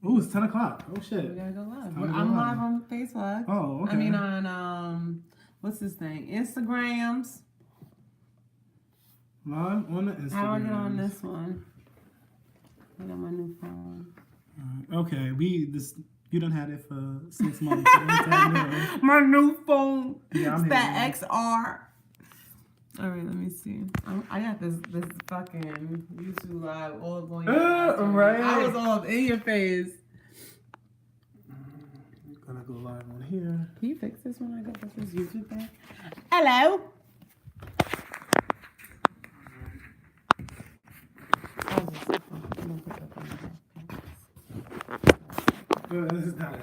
Ooh, it's 10 o'clock. Oh, shit. We gotta go live. Time to go I'm live. live on Facebook. Oh, okay. I mean on what's this thing? Instagrams. Live on the Instagram. How I get on this one? I got my new phone. Okay, you done had it for 6 months. My new phone. Yeah, I'm it's that here. XR. All right, let me see. I got this fucking YouTube live all going. Right. I was all in your face. I'm gonna go live on here. Can you fix this when I go to this YouTube thing? Hello. This is not.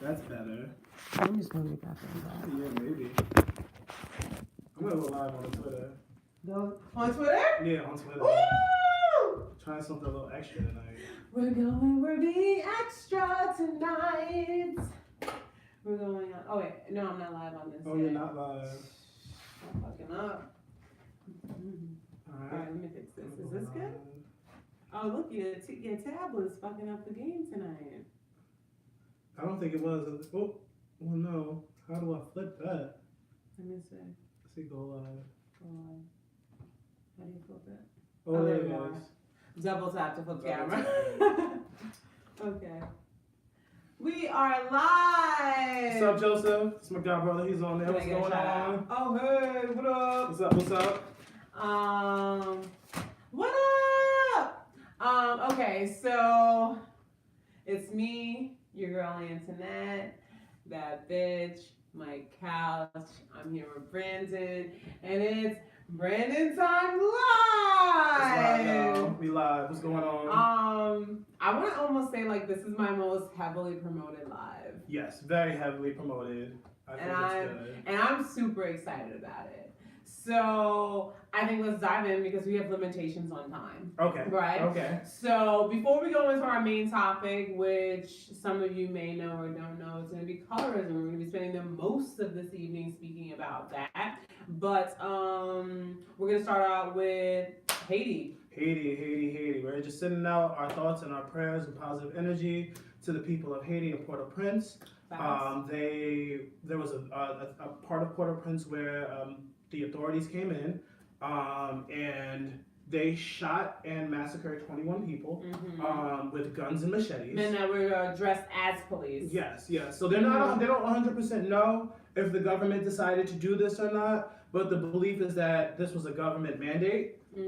That's better. I'm just gonna get that thing back. Yeah, maybe. I'm gonna go live on Twitter. On Twitter? Yeah, on Twitter. Woo! Trying something a little extra tonight. We're being extra tonight. We're going on. Oh, wait. No, I'm not live on this. Oh, yet. you're not live. I'm fucking up. Alright, let me fix this. Is this good? Oh, look, your tablet's fucking up the game tonight. I don't think it was. Oh, well, no. How do I flip that? Let me see. Let's see, go live. How do you flip it? Oh, there it you are. is. Double tap to flip camera. tap. Okay. We are live. What's up, Joseph? It's my god brother. He's on there. Can I What's get a going shout on? out? Oh, hey, what up? What's up? What's up? What up? Okay, so it's me, your girl Antoinette, that bitch, my couch. I'm here with Brandon, and it's Brandon Time Live. Y'all. We live. What's going on? I want to almost say like this is my most heavily promoted live. Yes, very heavily promoted. I think it's good. And I'm super excited about it. So I think let's dive in because we have limitations on time. Okay. Right? Okay. So before we go into our main topic, which some of you may know or don't know, it's going to be colorism. We're going to be spending the most of this evening speaking about that. But we're going to start out with Haiti. Haiti. We're just sending out our thoughts and our prayers and positive energy to the people of Haiti and Port-au-Prince. There was a part of Port-au-Prince where the authorities came in and they shot and massacred 21 people with guns and machetes. Men that were dressed as police. Yes. So they don't 100% know if the government decided to do this or not, but the belief is that this was a government mandate. The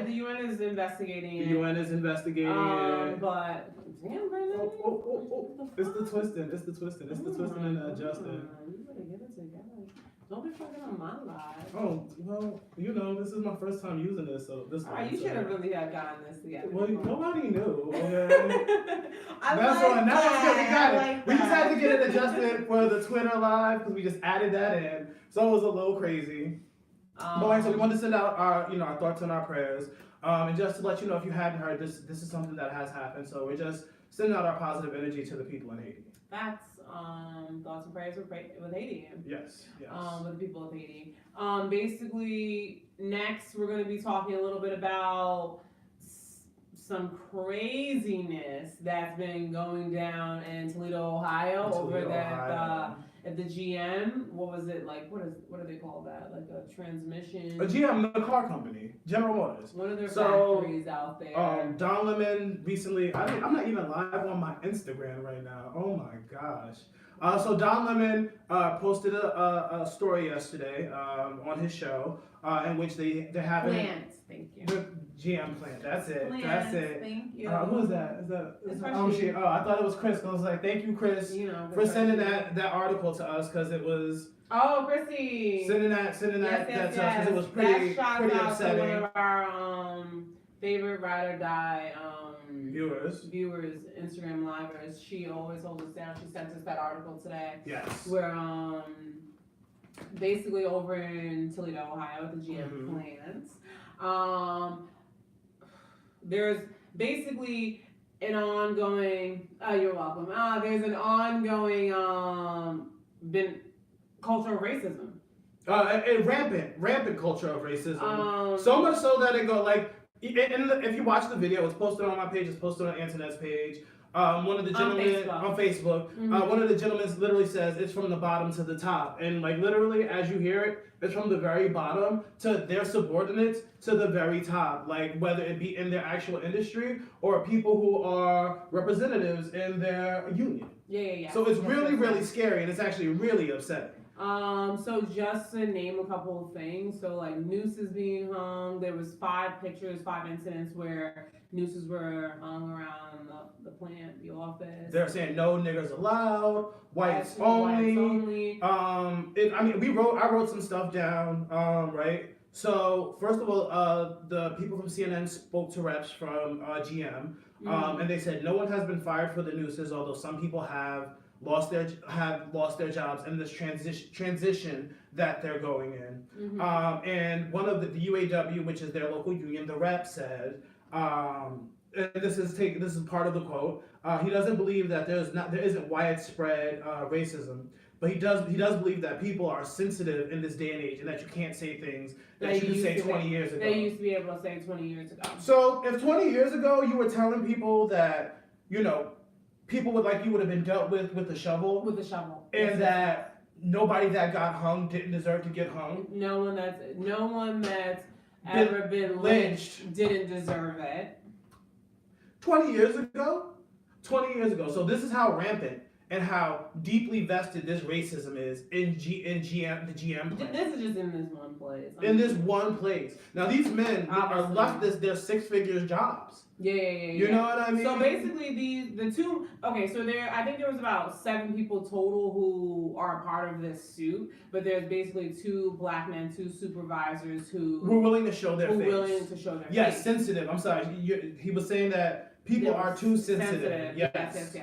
UN is investigating it. The UN is investigating it. But damn, Brandon. Oh. It's the twisting and the adjusting. You better get it together. Don't be fucking on my live. Oh, well, this is my first time using this, so this You should have really have gotten this together. Well, nobody knew, okay? That's good. We got it. We just had to get it adjusted for the Twitter live because we just added that in. So it was a little crazy. But so we wanted to send out our thoughts and our prayers. And just to let you know, if you hadn't heard, this is something that has happened. So we're just sending out our positive energy to the people in Haiti. That's thoughts and prayers with Haiti. Yes. With the people of Haiti. Basically, next we're going to be talking a little bit about some craziness that's been going down in Toledo, Ohio, at the GM. What was it like? What do they call that? Like a transmission? A GM, the car company, General Motors. One of their factories out there. Don Lemon recently. I'm not even live on my Instagram right now. Oh my gosh. So Don Lemon posted a story yesterday on his show in which they're having Plants. Thank you. The GM plant. That's it. Plants, That's it. Thank you. Who is that? She. I thought it was Chris. I was like, thank you, Chris, for sending that article to us because it was. Oh, Chrissy. Sending that to us because it was pretty upsetting. To one of our favorite ride or die viewers, Instagram livers. She always holds us down. She sent us that article today. Yes. Where basically over in Toledo, Ohio, at the GM plants, there's basically an ongoing. You're welcome. There's an ongoing culture of racism. A rampant culture of racism. So much so that it go like And if you watch the video, it's posted on my page. It's posted on Antoinette's page. One of the gentlemen on Facebook, one of the gentlemen literally says it's from the bottom to the top, and like literally as you hear it, it's from the very bottom to their subordinates to the very top. Like whether it be in their actual industry or people who are representatives in their union. Yeah. So it's really scary, and it's actually really upsetting. So just to name a couple of things, so like nooses being hung, there was 5 incidents where nooses were hung around the plant, the office. They're saying no niggers allowed, whites only. I wrote some stuff down, right? So first of all, the people from CNN spoke to reps from GM, and they said no one has been fired for the nooses, although some people have lost their jobs in this transition that they're going in. And one of the UAW, which is their local union, the rep said, and this is part of the quote. He doesn't believe that there isn't widespread racism, but he does believe that people are sensitive in this day and age, and that you can't say things that you could say 20 years ago. They used to be able to say 20 years ago. So if 20 years ago you were telling people that people would have been dealt with a shovel. With a shovel. And that nobody that got hung didn't deserve to get hung. No one that's ever been lynched didn't deserve it. 20 years ago? 20 years ago. So this is how rampant and how deeply vested this racism is in the GM plant. This is just in this one place. In this one place. Now these men are left their 6-figure jobs. Yeah. You know what I mean? So basically, the two. Okay, so I think there was about 7 people total who are a part of this suit, but there's basically 2 black men, 2 supervisors who were willing to show their face. Willing to show their face. Yes, sensitive. I'm sorry. He was saying that people are too sensitive. Yes.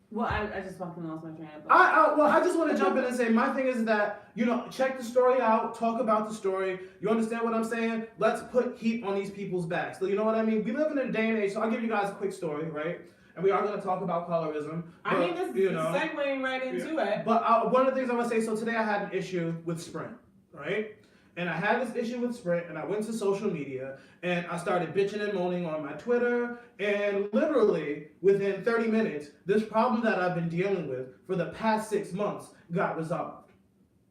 Well, I just fucking lost my train of thought. I just want to jump in and say my thing is that, check the story out, talk about the story. You understand what I'm saying? Let's put heat on these people's backs. So you know what I mean? We live in a day and age, so I'll give you guys a quick story, right? And we are going to talk about colorism. But, this is segueing right into it. But one of the things I want to say, so today I had an issue with Sprint, right? And I had this issue with Sprint, and I went to social media, and I started bitching and moaning on my Twitter, and literally, within 30 minutes, this problem that I've been dealing with for the past 6 months got resolved.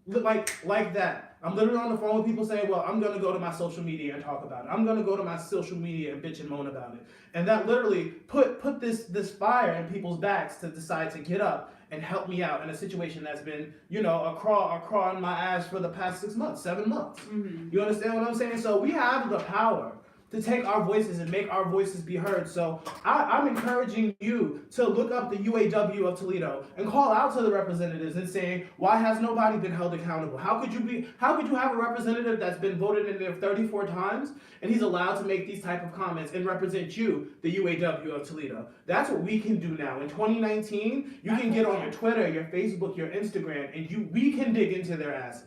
Like that. I'm literally on the phone with people saying, well, I'm going to go to my social media and talk about it. I'm going to go to my social media and bitch and moan about it. And that literally put this fire in people's backs to decide to get up and help me out in a situation that's been, a crawl on my ass for the past 6 months, 7 months. You understand what I'm saying? So we have the power to take our voices and make our voices be heard. So I'm encouraging you to look up the UAW of Toledo and call out to the representatives and saying, why has nobody been held accountable? How could you have a representative that's been voted in there 34 times and he's allowed to make these type of comments and represent you, the UAW of Toledo? That's what we can do now. In 2019, you can get on your Twitter, your Facebook, your Instagram, and we can dig into their asses.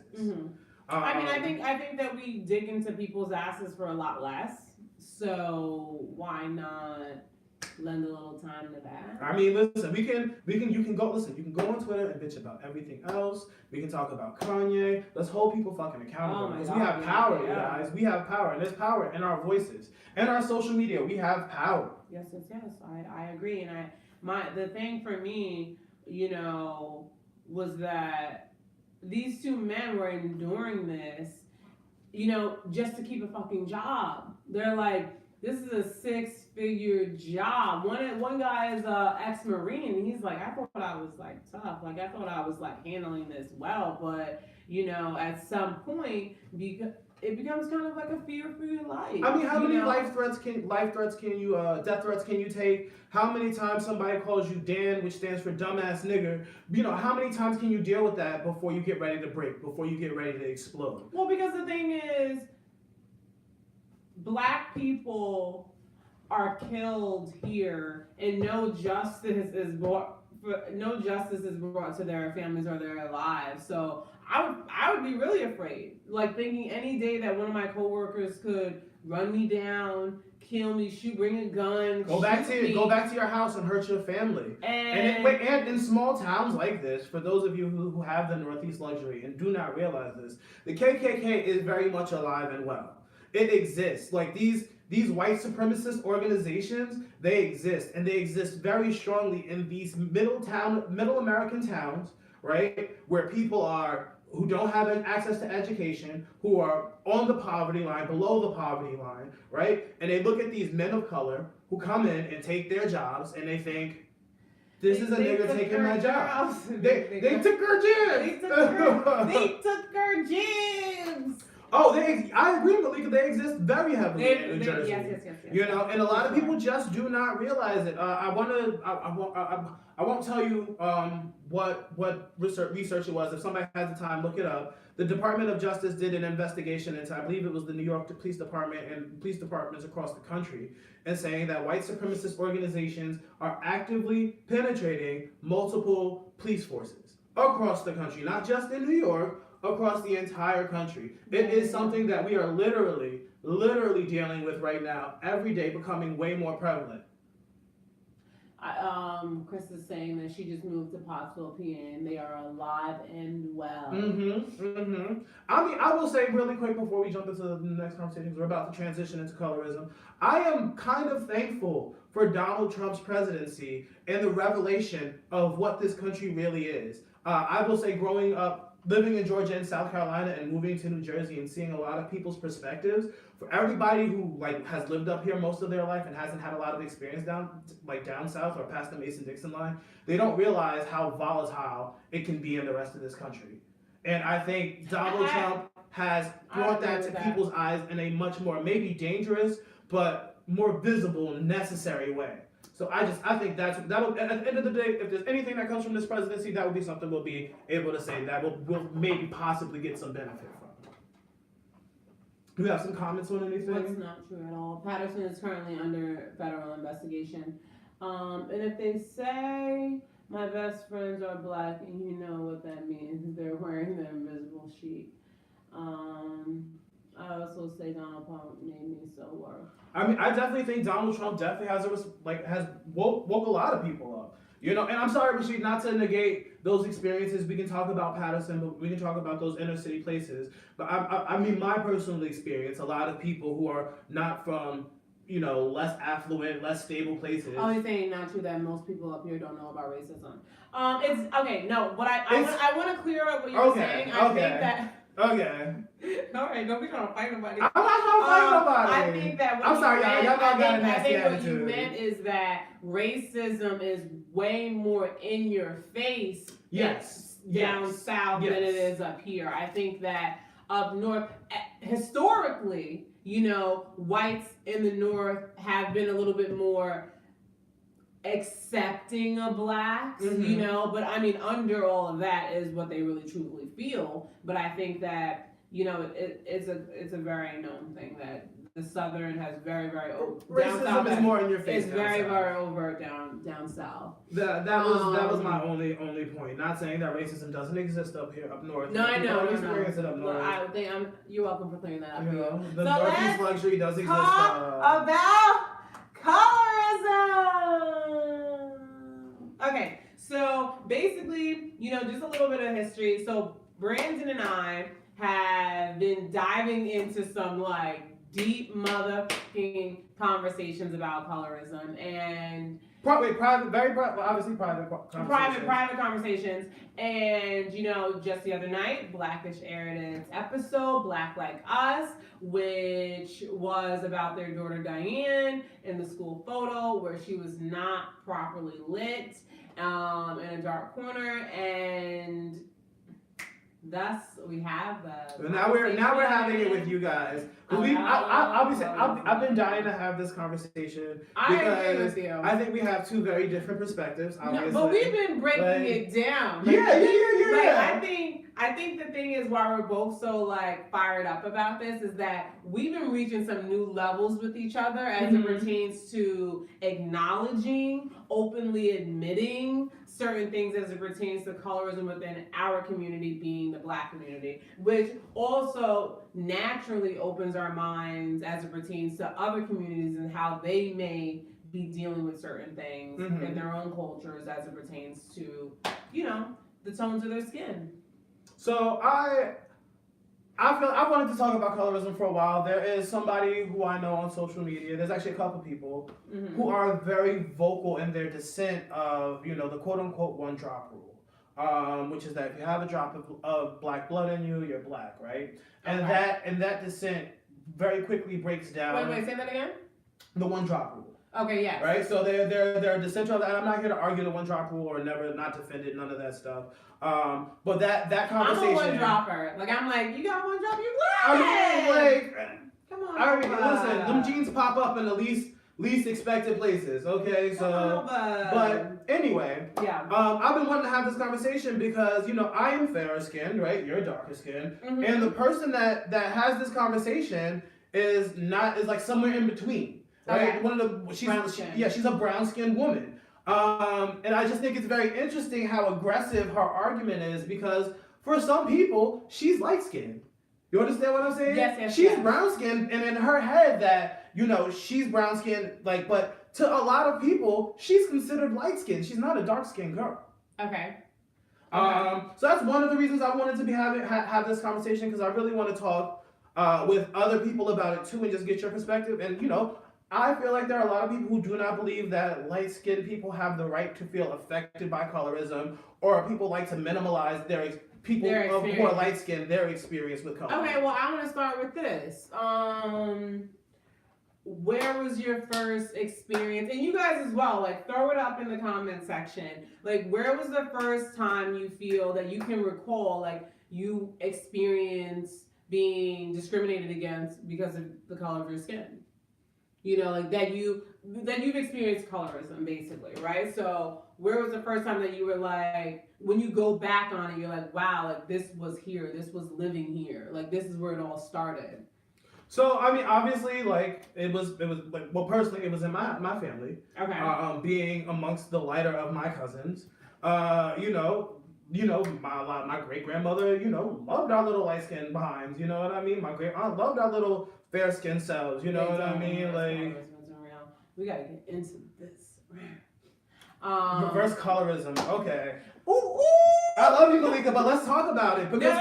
I think that we dig into people's asses for a lot less. So why not lend a little time to that? I mean, listen, you can go on Twitter and bitch about everything else. We can talk about Kanye. Let's hold people fucking accountable because we have power, you guys. We have power, and there's power in our voices and our social media. We have power. Yes. I agree, and the thing for me, was that these 2 men were enduring this, just to keep a fucking job. They're like, this is a 6-figure job. One guy is a ex-Marine, and he's like, I thought I was tough. I thought I was handling this well, but at some point, because it becomes kind of like a fear for your life. I mean, how many death threats can you take? How many times somebody calls you Dan, which stands for dumbass nigger? How many times can you deal with that before you get ready to break, before you get ready to explode? Well, because the thing is, black people are killed here, and no justice is brought to their families or their lives. So I would be really afraid, thinking any day that one of my coworkers could run me down, kill me, bring a gun, go back to your house and hurt your family. And in small towns like this, for those of you who have the Northeast luxury and do not realize this, the KKK is very much alive and well. It exists. Like these white supremacist organizations, they exist, and they exist very strongly in these middle American towns, right, where people are who don't have access to education, who are on the poverty line, below the poverty line, right? And they look at these men of color who come in and take their jobs, and they think, this is a nigga taking my job. They took her jibs. They took her jibs. Oh, I agree, Malika. They exist very heavily in New Jersey. Yes. You know, and a lot of people just do not realize it. I won't tell you what research it was. If somebody has the time, look it up. The Department of Justice did an investigation into, I believe it was the New York Police Department and police departments across the country, and saying that white supremacist organizations are actively penetrating multiple police forces across the country, not just in New York, across the entire country. It is something that we are literally dealing with right now, every day, becoming way more prevalent. Chris is saying that she just moved to Pottsville, PA, and they are alive and well. I mean, I will say really quick before we jump into the next conversation, we're about to transition into colorism. I am kind of thankful for Donald Trump's presidency and the revelation of what this country really is. I will say, growing up, living in Georgia and South Carolina and moving to New Jersey and seeing a lot of people's perspectives, for everybody who has lived up here most of their life and hasn't had a lot of experience down south or past the Mason-Dixon line, they don't realize how volatile it can be in the rest of this country. And I think Donald Trump has brought that to people's eyes in a much more maybe dangerous but more visible and necessary way. So I think that'll at the end of the day, if there's anything that comes from this presidency, that will be something we'll be able to say that we'll maybe possibly get some benefit from. Do you have some comments on anything? That's not true at all. Patterson is currently under federal investigation. And if they say my best friends are black, and you know what that means, they're wearing the invisible sheet. I also say Donald Trump made me so work. I mean, I definitely think Donald Trump definitely has woke a lot of people up. You know, and I'm sorry, Rashid, not to negate those experiences. We can talk about Patterson, but we can talk about those inner city places. But I mean, my personal experience, a lot of people who are not from, you know, less affluent, less stable places. I was saying not true that most people up here don't know about racism. It's okay. No, what I want to clear up what you're saying. I think that. Okay. All right, don't be trying to fight nobody. I'm not trying to fight nobody. I think that I'm sorry, y'all got a nasty attitude. What you meant is that racism is way more in your face down south than it is up here. I think that up north, historically, you know, whites in the north have been a little bit more accepting of blacks, you know, but I mean, under all of that is what they really truly feel. But I think that, you know, it's a very known thing that the Southern has very racism down south is more in your face. It's very overt down south. That was my only point. Not saying that racism doesn't exist up here up north. No, I know. Experience it up north. Well, you're welcome for clearing that up. You know, the Northeast luxury does exist. Talk about colorism. Okay, so basically, you know, just a little bit of history. So Brandon and I have been diving into some deep motherfucking conversations about colorism and private conversations. And you know, just the other night, Blackish aired its episode Black Like Us, which was about their daughter Diane in the school photo where she was not properly lit in a dark corner, and thus we have the. Now we're having it with you guys. I've been dying to have this conversation I agree with you. I think we have two very different perspectives. Obviously. No, but we've been breaking it down. Yeah. I think the thing is why we're both so like fired up about this is that we've been reaching some new levels with each other as it pertains to acknowledging, openly admitting certain things as it pertains to colorism within our community, being the Black community, which also naturally opens our minds as it pertains to other communities and how they may be dealing with certain things in their own cultures as it pertains to, you know, the tones of their skin. So I wanted to talk about colorism for a while. There is somebody who I know on social media. There's actually a couple people who are very vocal in their dissent of, you know, the quote unquote one drop rule, which is that if you have a drop of Black blood in you, you're Black, right? And that dissent very quickly breaks down. Wait, say that again. The one drop rule. Okay, yes. Right, so they're a dissenter of that. I'm not here to argue the one drop rule or never not defend it, none of that stuff. But that conversation. I'm a one dropper. Like I'm like, you got one drop, you Black. I mean, like, come on. I mean, listen, them jeans pop up in the least expected places. Okay, so. But anyway, yeah. I've been wanting to have this conversation because you know I am fairer skinned, right? You're darker skinned, and the person that has this conversation is like somewhere in between. Right, Okay. She's a brown skinned woman, and I just think it's very interesting how aggressive her argument is because for some people she's light skinned. You understand what I'm saying? Yes. She's brown skinned, and in her head that you know she's brown skinned, like, but to a lot of people she's considered light skinned. She's not a dark skinned girl. Okay. So that's one of the reasons I wanted to be have this conversation because I really want to talk with other people about it too and just get your perspective and you know. I feel like there are a lot of people who do not believe that light-skinned people have the right to feel affected by colorism, or people like to minimalize who are light-skinned, their experience with colorism. Okay, well, I want to start with this. Where was your first experience? And you guys as well, like, throw it up in the comment section. Like, where was the first time you feel that you can recall, like, you experienced being discriminated against because of the color of your skin? You know, like that you've experienced colorism, basically, right? So where was the first time that you were like, when you go back on it, you're like, wow, like this was here, this was living here, like this is where it all started. So I mean, obviously, like it was like, well, personally, it was in my family. Okay. Being amongst the lighter of my cousins, you know, my great grandmother, you know, loved our little light skinned behinds. You know what I mean? My great aunt loved our little fair skinned selves. You know what I mean? Like, we gotta get into this. Reverse colorism. Okay. Ooh. I love you, Malika, but let's talk about it because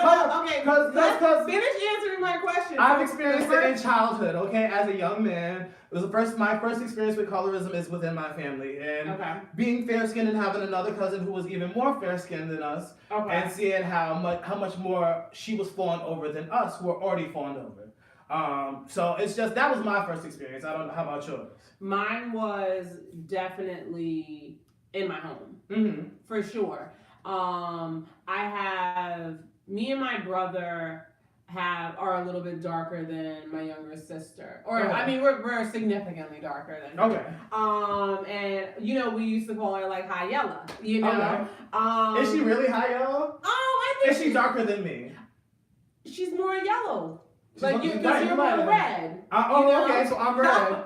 Let's finish answering my question. I've experienced it in childhood. Okay, as a young man, it was my first experience with colorism is within my family, and being fair skinned and having another cousin who was even more fair skinned than us, and seeing how much more she was fawned over than us, who were already fawned over. So it's just that was my first experience. I don't know how about yours. Mine was definitely in my home, for sure. Me and my brother are a little bit darker than my younger sister, I mean we're significantly darker than her. And you know we used to call her like high yellow. You know, is she really high yellow? I think is she darker than me? She's more yellow. Like you're more red. Okay, so I'm red.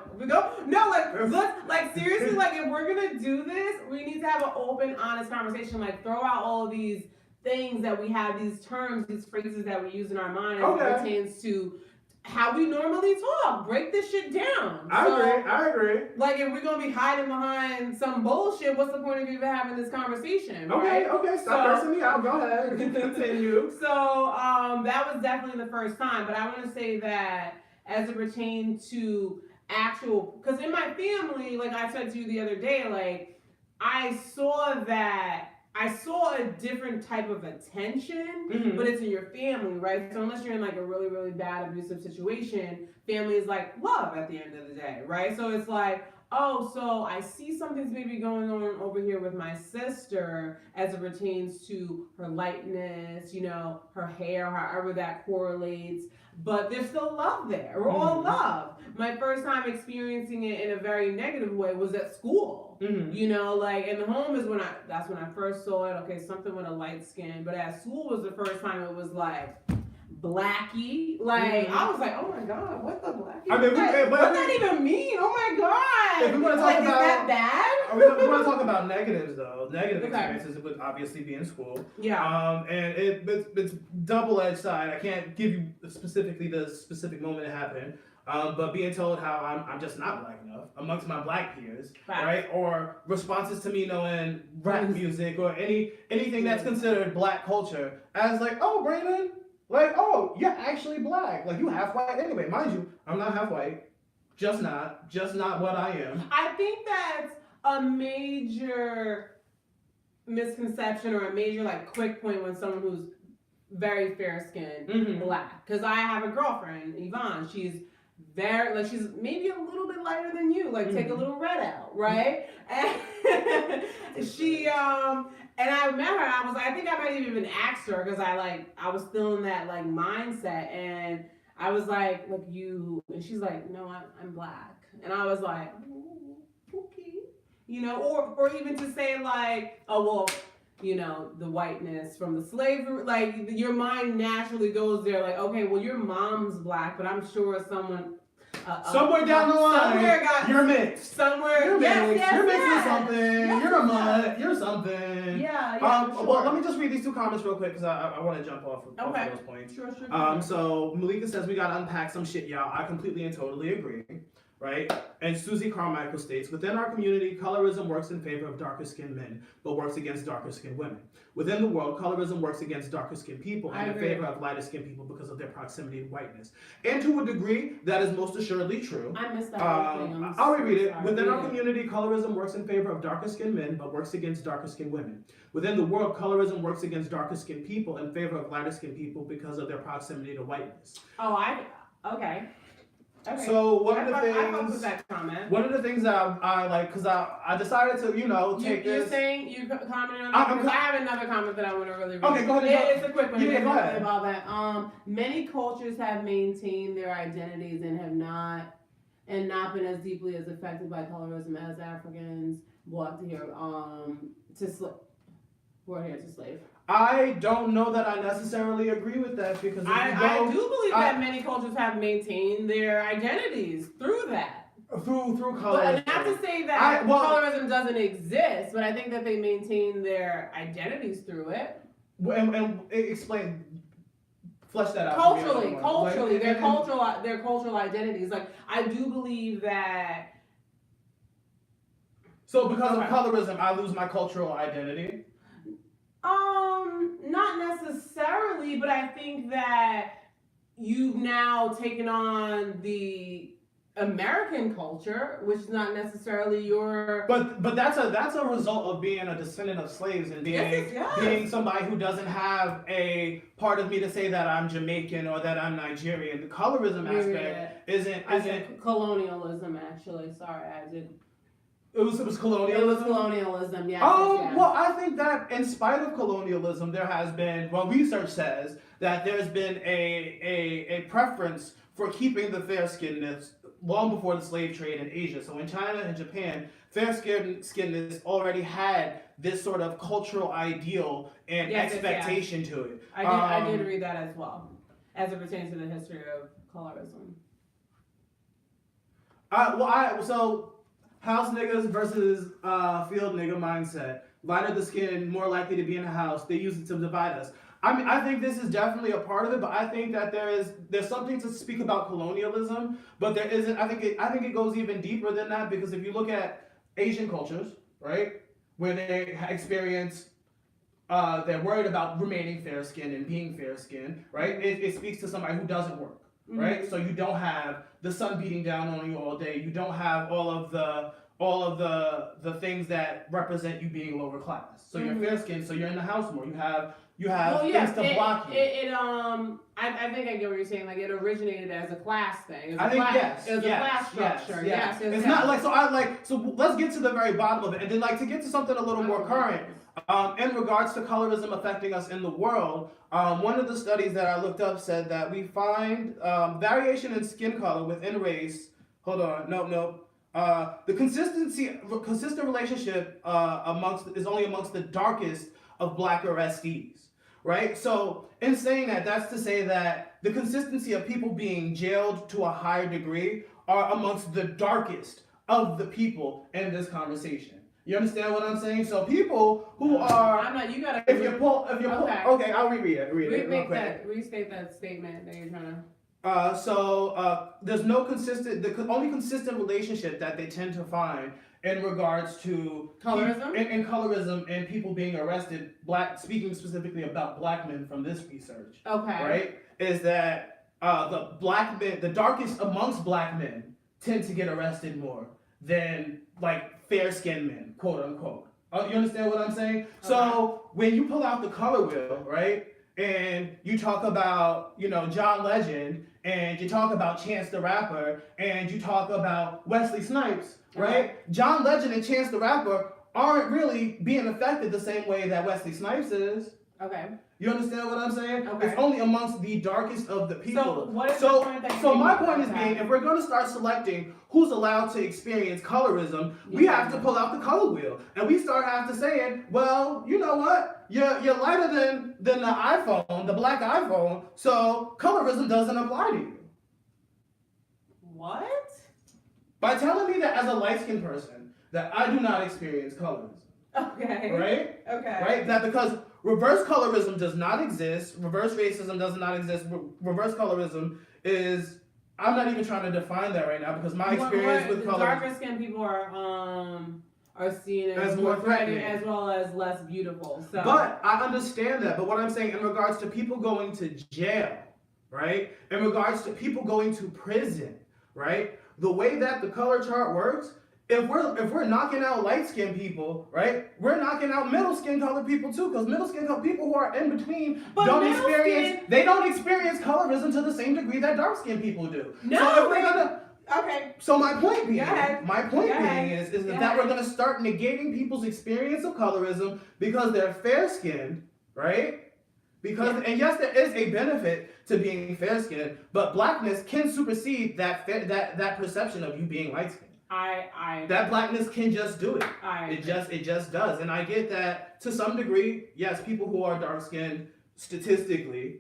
Like seriously, like if we're gonna do this, we need to have an open, honest conversation. Like throw out all of these things that we have, these terms, these phrases that we use in our mind as it pertains to how we normally talk. Break this shit down. I agree. Like if we're gonna be hiding behind some bullshit, what's the point of even having this conversation? Right? Okay, stop cursing me out. Go ahead. Continue. So that was definitely the first time, but I want to say that as it pertained to because in my family, like I said to you the other day, like I saw a different type of attention, but it's in your family, right? So unless you're in like a really, really bad abusive situation, family is like love at the end of the day, right? So it's like, oh, so I see something's maybe going on over here with my sister as it pertains to her lightness, her hair, however that correlates. But there's still love there. We're all love. My first time experiencing it in a very negative way was at school. Like in the home is that's when I first saw it. Okay, something with a light skin. But at school was the first time it was like Blackie. Like I was like, oh my god, what the Blackie? I mean, what that even mean? Oh my god! If we want to talk like, about, is that bad? We want to talk about negatives though. Negative experiences would obviously be in school. Yeah. And it's double-edged side. I can't give you specifically the specific moment it happened. But being told how I'm just not black enough amongst my black peers, right? Or responses to me knowing rap music or anything that's considered black culture as like, oh, Brandon, like, oh, you're actually black. Like, you half white anyway. Mind you, I'm not half white. Just not what I am. I think that's a major misconception or a major, like, quick point when someone who's very fair-skinned, black. Because I have a girlfriend, Yvonne. She's very, like, she's maybe a little bit lighter than you. Like, take a little red out, right? And she, and I met her, and I was like, I think I might even asked her because I was still in that, like, mindset. And I was like you, and she's like, no, I'm black. And I was like, oh, okay. Or even to say, like, oh, well, the whiteness from the slavery, like, your mind naturally goes there, like, okay, well, your mom's black, but I'm sure someone... somewhere down the line, you're mixed. You're mixed. You're mixed with something. You're a mutt. You're something. Yeah. Sure. Well, let me just read these 2 comments real quick because I want to jump off of those points. Sure. So Malika says we gotta unpack some shit, y'all. I completely and totally agree. Right? And Susie Carmichael states, within our community, colorism works in favor of darker skinned men, but works against darker skinned women. Within the world, colorism works against darker skinned people and in favor of lighter skinned people because of their proximity to whiteness. And to a degree, that is most assuredly true. I missed that whole thing. I'll reread it. Within our community, colorism works in favor of darker skinned men, but works against darker skinned women. Within the world, colorism works against darker skinned people in favor of lighter skinned people because of their proximity to whiteness. Okay. So one of the things that I like, because I decided to, take You're this. saying you commented on that? Because I have another comment that I want to really read. Okay, go ahead. It's a quick one. Yeah, go ahead. About that. Many cultures have maintained their identities and have not been as deeply as affected by colorism as Africans brought here to slave. I don't know that I necessarily agree with that because I do believe that many cultures have maintained their identities through that. Through colorism. But not to say that colorism doesn't exist, but I think that they maintain their identities through it. And explain, flesh that out. Culturally, their cultural identities. Like, I do believe that. So because of colorism, I lose my cultural identity? Not necessarily, but I think that you've now taken on the American culture, which is not necessarily your. But that's a result of being a descendant of slaves and being somebody who doesn't have a part of me to say that I'm Jamaican or that I'm Nigerian. The colorism aspect isn't colonialism. Actually, sorry, I did. It was colonialism? It was colonialism, yes. Well, I think that in spite of colonialism, there has been, research says that there's been a preference for keeping the fair-skinnedness long before the slave trade in Asia. So in China and Japan, fair-skinnedness already had this sort of cultural ideal and expectation to it. I did read that as well, as it pertains to the history of colorism. So house niggas versus field nigga mindset. Lighter the skin, more likely to be in the house. They use it to divide us. I mean, I think this is definitely a part of it, but I think that there's something to speak about colonialism, but there isn't. I think it goes even deeper than that, because if you look at Asian cultures, right, where they experience, they're worried about remaining fair skinned and being fair skinned, right? It speaks to somebody who doesn't work. Right, so you don't have the sun beating down on you all day. You don't have all of the things that represent you being lower class. So you're fair skinned, so you're in the house more. You have you have things to block you. I think I get what you're saying. Like it originated as a class thing. I think yes. It was a class structure. Yes. It's not like so let's get to the very bottom of it, and then like to get to something a little more current. In regards to colorism affecting us in the world, one of the studies that I looked up said that we find variation in skin color within race. Hold on, nope. The consistent relationship is only amongst the darkest of black arrestees, right? So in saying that, that's to say that the consistency of people being jailed to a higher degree are amongst the darkest of the people in this conversation. You understand what I'm saying? So people who are, I'm not. You gotta. If you pull, okay, I'll reread it. Restate that statement that you're trying to. There's no consistent. The only consistent relationship that they tend to find in regards to colorism, in colorism and people being arrested, speaking specifically about black men from this research. Okay. Right, is that the darkest amongst black men tend to get arrested more than like fair-skinned men, quote unquote. You understand what I'm saying? Okay. So when you pull out the color wheel, right, and you talk about, John Legend, and you talk about Chance the Rapper, and you talk about Wesley Snipes, right? Okay. John Legend and Chance the Rapper aren't really being affected the same way that Wesley Snipes is. Okay. You understand what I'm saying? Okay. It's only amongst the darkest of the people. So what is the point that my point is being, if we're going to start selecting who's allowed to experience colorism, we have to pull out the color wheel, and we have to saying, well, you know what? You're lighter than the iPhone, the black iPhone, so colorism doesn't apply to you. What? By telling me that as a light-skinned person that I do not experience colorism. Okay. Right? Okay. Right? That because reverse colorism does not exist, reverse racism does not exist, reverse colorism is, I'm not even trying to define that right now because my experience with color. Darker skinned people are seen as more threatening as well as less beautiful. So. But I understand that. But what I'm saying in regards to people going to jail, right? In regards to people going to prison, right? The way that the color chart works, if we're knocking out light-skinned people, right, we're knocking out middle-skin colored people too, because middle-skin colored people who are in between don't experience colorism to the same degree that dark-skinned people do. No. So if we're gonna, okay. So my point being, is that we're gonna start negating people's experience of colorism because they're fair-skinned, right? And yes, there is a benefit to being fair-skinned, but blackness can supersede that perception of you being light-skinned. That blackness can just do it. It just does. And I get that to some degree, yes, people who are dark skinned statistically,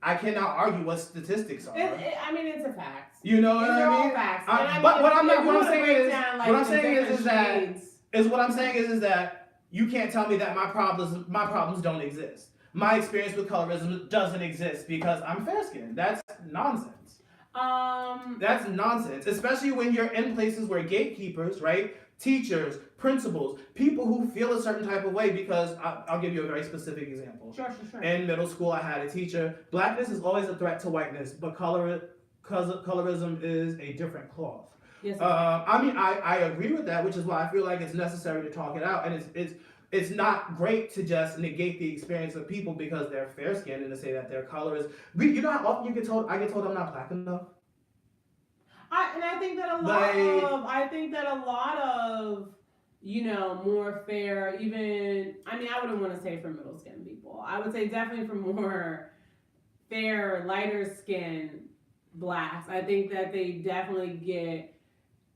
I cannot argue what statistics are. It's a fact. You know what I mean? All facts. What I'm saying is that you can't tell me that my problems don't exist. My experience with colorism doesn't exist because I'm fair skinned. That's nonsense. That's nonsense, especially when you're in places where gatekeepers, right, teachers, principals, people who feel a certain type of way, because I'll give you a very specific example. Sure. In middle school, I had a teacher. Blackness is always a threat to whiteness, but colorism is a different cloth. Yes. I agree with that, which is why I feel like it's necessary to talk it out, and it's not great to just negate the experience of people because they're fair-skinned and to say that their color is. You know how often I get told I'm not black enough. I think that a lot of more fair, even I wouldn't want to say for middle-skinned people. I would say definitely for more fair, lighter-skinned blacks. I think that they definitely get.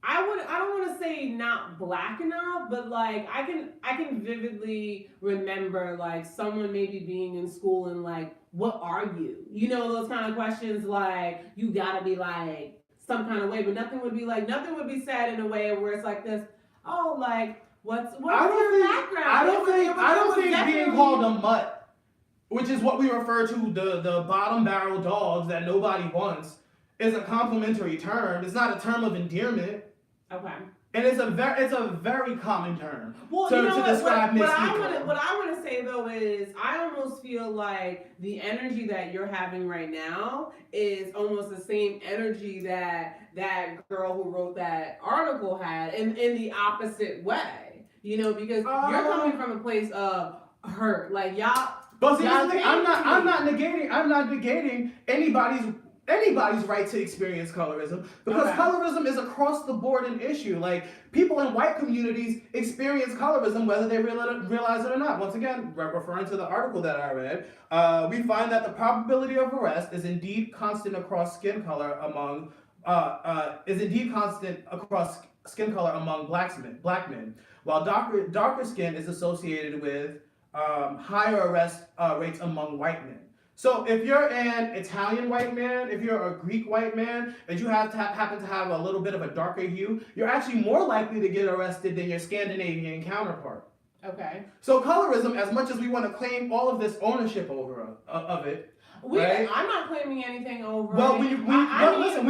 I don't want to say not black enough, but like I can vividly remember like someone maybe being in school and like, what are you? Those kind of questions, like you gotta be like some kind of way, but nothing would be said in a way where it's like this, oh, like what's your background? I don't think being called a mutt, which is what we refer to the bottom barrel dogs that nobody wants, is a complimentary term. It's not a term of endearment. Okay. And it's a very common term to describe people. What I want to say though is I almost feel like the energy that you're having right now is almost the same energy that girl who wrote that article had in the opposite way. Because you're coming from a place of hurt. Like y'all But see, I'm not negating anybody's right to experience colorism, because colorism is across the board an issue. Like, people in white communities experience colorism whether they realize it or not. Once again, referring to the article that I read, we find that the probability of arrest is indeed constant across skin color among black men, while darker skin is associated with higher arrest rates among white men. So if you're an Italian white man, if you're a Greek white man, and you happen to have a little bit of a darker hue, you're actually more likely to get arrested than your Scandinavian counterpart. Okay. So colorism, as much as we want to claim all of this ownership of it, right? I'm not claiming anything over. Well, when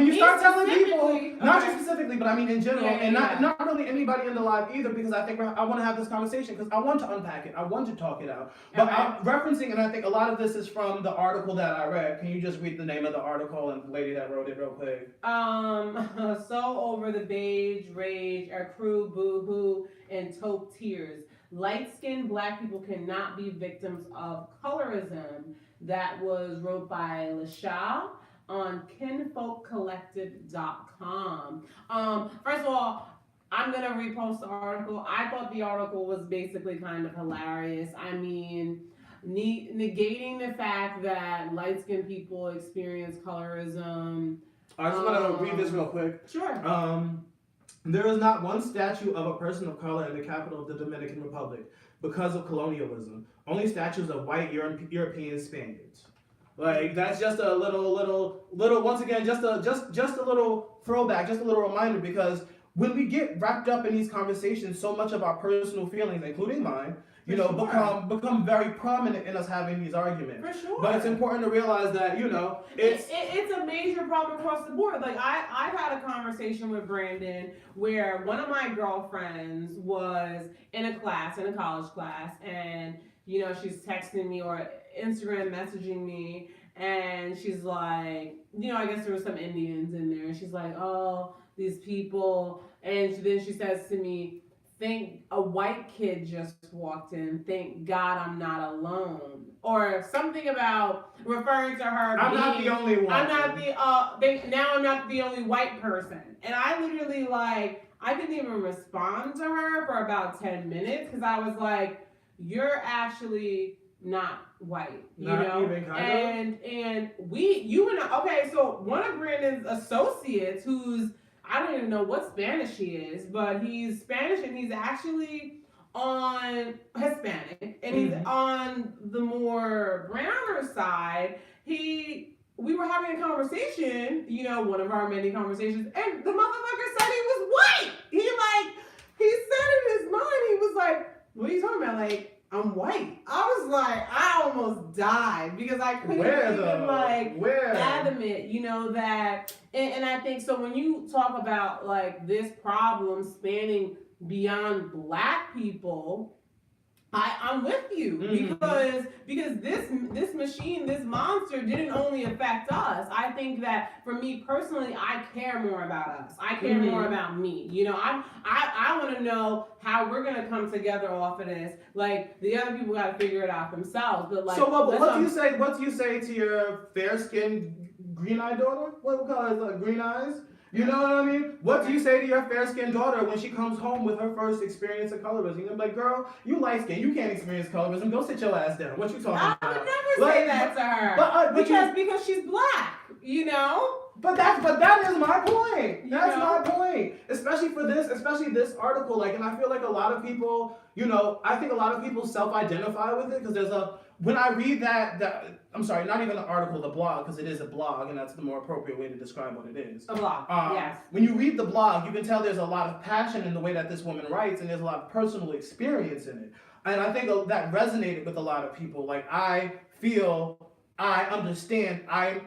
you start telling people, not just specifically, but I mean in general, not really anybody in the live either, because I think I want to have this conversation because I want to unpack it, I want to talk it out. But I'm referencing, and I think a lot of this is from the article that I read. Can you just read the name of the article and the lady that wrote it real quick? So over the beige rage, accrue boo-hoo and taupe tears. Light-skinned black people cannot be victims of colorism. That was wrote by LaShaw on kinfolkcollective.com. First of all, I'm going to repost the article. I thought the article was basically kind of hilarious. I mean, negating the fact that light-skinned people experience colorism. I just want to read this real quick. Sure. There is not one statue of a person of color in the capital of the Dominican Republic because of colonialism. Only statues of white European Spaniards. Like, that's just a little once again, just a little throwback, just a little reminder, because when we get wrapped up in these conversations, so much of our personal feelings, including mine, become very prominent in us having these arguments. For sure. But it's important to realize that, it's a major problem across the board. Like, I've had a conversation with Brandon where one of my girlfriends was in a college class, and she's texting me or Instagram messaging me, and she's like, I guess there were some Indians in there, and she's like, oh, these people, and then she says to me, think a white kid just walked in, thank God I'm not alone. Or something about referring to her I'm not the only one. I'm not the only white person. And I literally, I didn't even respond to her for about 10 minutes, because I was like, you're actually not white, even kind and so one of Brandon's associates, who's, I don't even know what Spanish he is, but he's Spanish and he's actually on Hispanic, and he's on the more browner side. We were having a conversation, one of our many conversations, and the motherfucker said he was white. He said in his mind, he was like, what are you talking about? Like, I'm white. I was like, I almost died because I couldn't even fathom it, that. And I think so when you talk about this problem spanning beyond black people, I'm with you, because this machine, this monster didn't only affect us. I think that for me personally, I care more about us. I care more about me. I want to know how we're gonna come together off of this. Like, the other people got to figure it out themselves. But so what do you say? What do you say to your fair-skinned green-eyed daughter? What we call it, green eyes? You know what I mean? What do you say to your fair-skinned daughter when she comes home with her first experience of colorism? You're like, girl, you light-skinned, you can't experience colorism. Go sit your ass down. What you talking about? I would never say that to her. Because she's black, But that is my point. That's my point. Especially this article. And I feel like a lot of people, I think a lot of people self-identify with it, because when I read I'm sorry, not even the article, the blog, because it is a blog, and that's the more appropriate way to describe what it is. A blog, yes. When you read the blog, you can tell there's a lot of passion in the way that this woman writes, and there's a lot of personal experience in it. And I think that resonated with a lot of people. I feel, I understand,